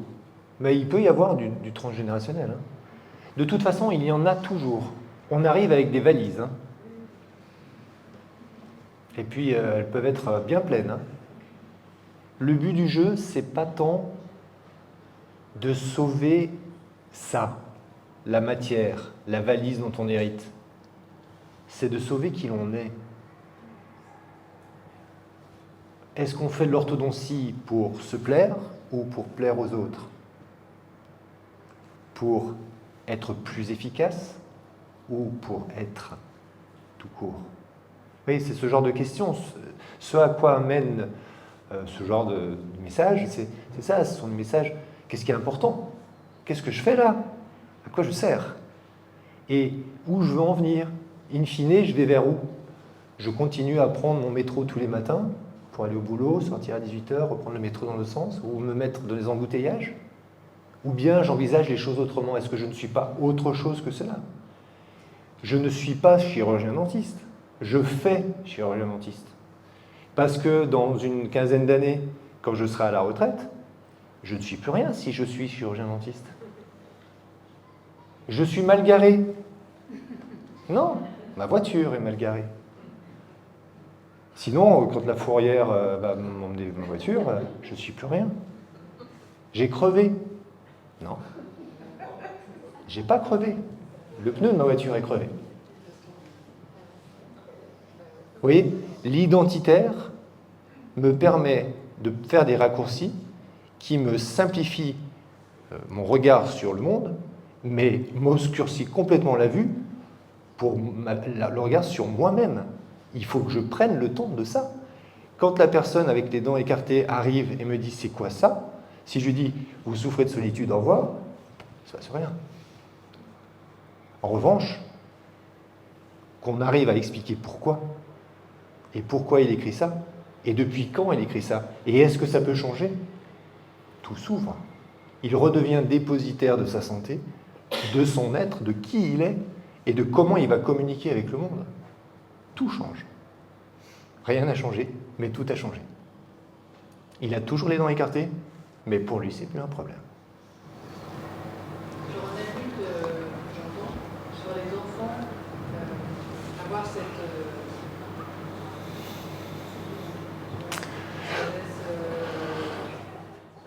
Mais il peut y avoir du transgénérationnel. Hein. De toute façon, il y en a toujours. On arrive avec des valises. Hein. Et puis, elles peuvent être bien pleines. Hein. Le but du jeu, c'est pas tant de sauver ça, la matière, la valise dont on hérite. C'est de sauver qui l'on est. Est-ce qu'on fait de l'orthodontie pour se plaire ou pour plaire aux autres? Pour être plus efficace ou pour être tout court? Oui, c'est ce genre de questions. Ce à quoi amène ce genre de message, c'est ça, ce sont des messages. Qu'est-ce qui est important? Qu'est-ce que je fais là? À quoi je sers? Et où je veux en venir? In fine, je vais vers où? Je continue à prendre mon métro tous les matins pour aller au boulot, sortir à 18h, reprendre le métro dans le sens, ou me mettre dans les embouteillages? Ou bien j'envisage les choses autrement? Est-ce que je ne suis pas autre chose que cela? Je ne suis pas chirurgien-dentiste. Je fais chirurgien-dentiste. Parce que dans une quinzaine d'années, quand je serai à la retraite, je ne suis plus rien si je suis chirurgien-dentiste. Je suis mal garé. Non, ma voiture est mal garée. Sinon, quand la fourrière va m'emmener ma voiture, je ne suis plus rien. J'ai crevé. Non. J'ai pas crevé. Le pneu de ma voiture est crevé. Vous voyez, l'identitaire me permet de faire des raccourcis qui me simplifient mon regard sur le monde, mais m'obscurcit complètement la vue pour le regard sur moi-même. Il faut que je prenne le temps de ça. Quand la personne avec les dents écartées arrive et me dit « c'est quoi ça ?» Si je lui dis « vous souffrez de solitude, au revoir », ça ne se passe rien. En revanche, qu'on arrive à expliquer pourquoi, et pourquoi il écrit ça, et depuis quand il écrit ça, et est-ce que ça peut changer? Tout s'ouvre. Il redevient dépositaire de sa santé, de son être, de qui il est, et de comment il va communiquer avec le monde. Tout change. Rien n'a changé, mais tout a changé. Il a toujours les dents écartées, mais pour lui, c'est plus un problème. J'aurais vu que j'entends sur les enfants avoir cette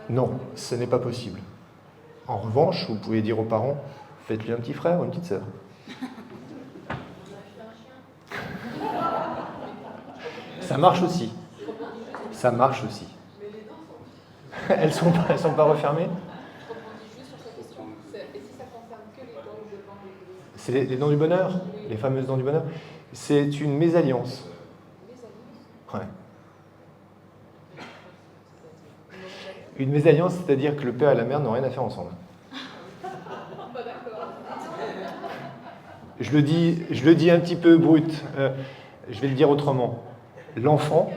Non, ce n'est pas possible. En revanche, vous pouvez dire aux parents, faites-lui un petit frère ou une petite sœur. Ça marche aussi. Ça marche aussi. Elles sont pas refermées? C'est les dents du bonheur, les fameuses dents du bonheur. C'est une mésalliance. Ouais. Une mésalliance, c'est-à-dire que le père et la mère n'ont rien à faire ensemble. Je le dis un petit peu brut. Je vais le dire autrement. L'enfant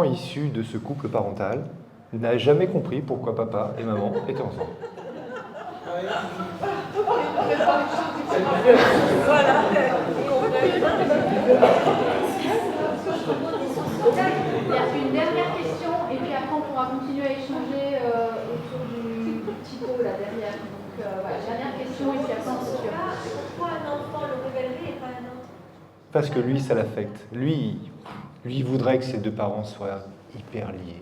issu de ce couple parental n'a jamais compris pourquoi papa et maman étaient ensemble. Il y a une dernière question et puis après on pourra continuer à échanger autour du petit pot là derrière. Donc voilà, dernière question et puis après on se tire. Pourquoi un enfant le révélerait et pas un autre? Parce que lui, ça l'affecte. Lui, il voudrait que ses deux parents soient hyper liés.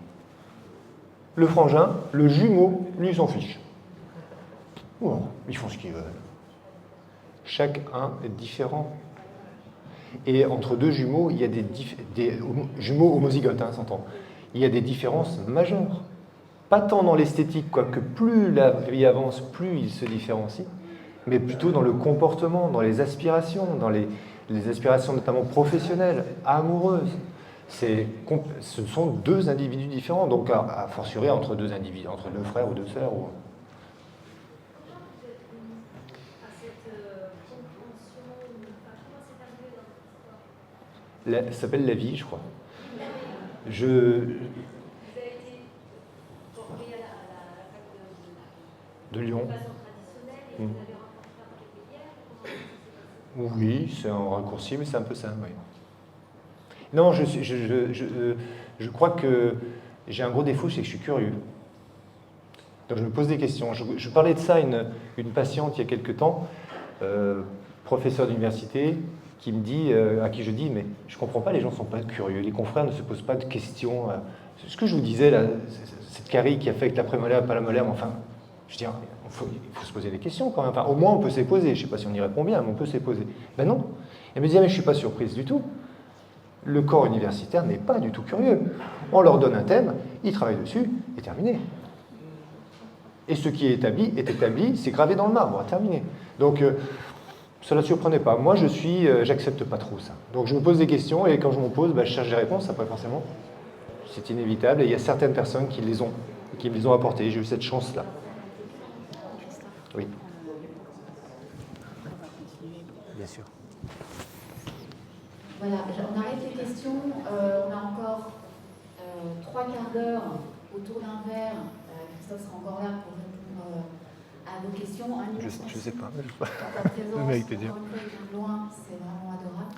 Le frangin, le jumeau, lui, il s'en fiche. Bon, ils font ce qu'ils veulent. Chacun est différent. Et entre deux jumeaux, il y a des jumeaux homozygotes, hein, s'entend. Il y a des différences majeures. Pas tant dans l'esthétique, quoique plus la vie avance, plus ils se différencient, mais plutôt dans le comportement, dans les aspirations, dans les aspirations notamment professionnelles, amoureuses. Ce sont deux individus différents, donc à fortiori entre deux individus, entre deux frères ou deux sœurs. Ou... Ça s'appelle la vie, je crois. Vous avez été formé à la fac de Lyon. de façon traditionnelle et vous avez rencontré par quelques bières. Oui, c'est un raccourci, mais c'est un peu ça, oui. Non, je crois que j'ai un gros défaut, c'est que je suis curieux. Donc je me pose des questions. Je parlais de ça à une patiente il y a quelque temps, professeure d'université, qui me dit, à qui je dis, mais je ne comprends pas, les gens ne sont pas curieux, les confrères ne se posent pas de questions. Ce que je vous disais, là, cette carie qui affecte la prémolaire, pas la molaire, mais enfin, je veux dire, il faut se poser des questions quand même. Enfin, au moins, on peut s'y poser. Je ne sais pas si on y répond bien, mais on peut s'y poser. Ben non. Elle me disait, mais je ne suis pas surprise du tout. Le corps universitaire n'est pas du tout curieux. On leur donne un thème, ils travaillent dessus, et terminé. Et ce qui est établi, c'est gravé dans le marbre, terminé. Donc, ça ne la surprenait pas. Moi, j'accepte pas trop ça. Donc, je me pose des questions, et quand je me pose, je cherche des réponses, après, forcément. C'est inévitable, et il y a certaines personnes qui me les ont apportées. J'ai eu cette chance-là. Oui. Bien sûr. Voilà, on arrête les questions. On a encore 3 quarts d'heure autour d'un verre. Christophe sera encore là pour répondre à vos questions. Je sais pas. Ta présence, encore une fois, il vient de loin, c'est vraiment adorable.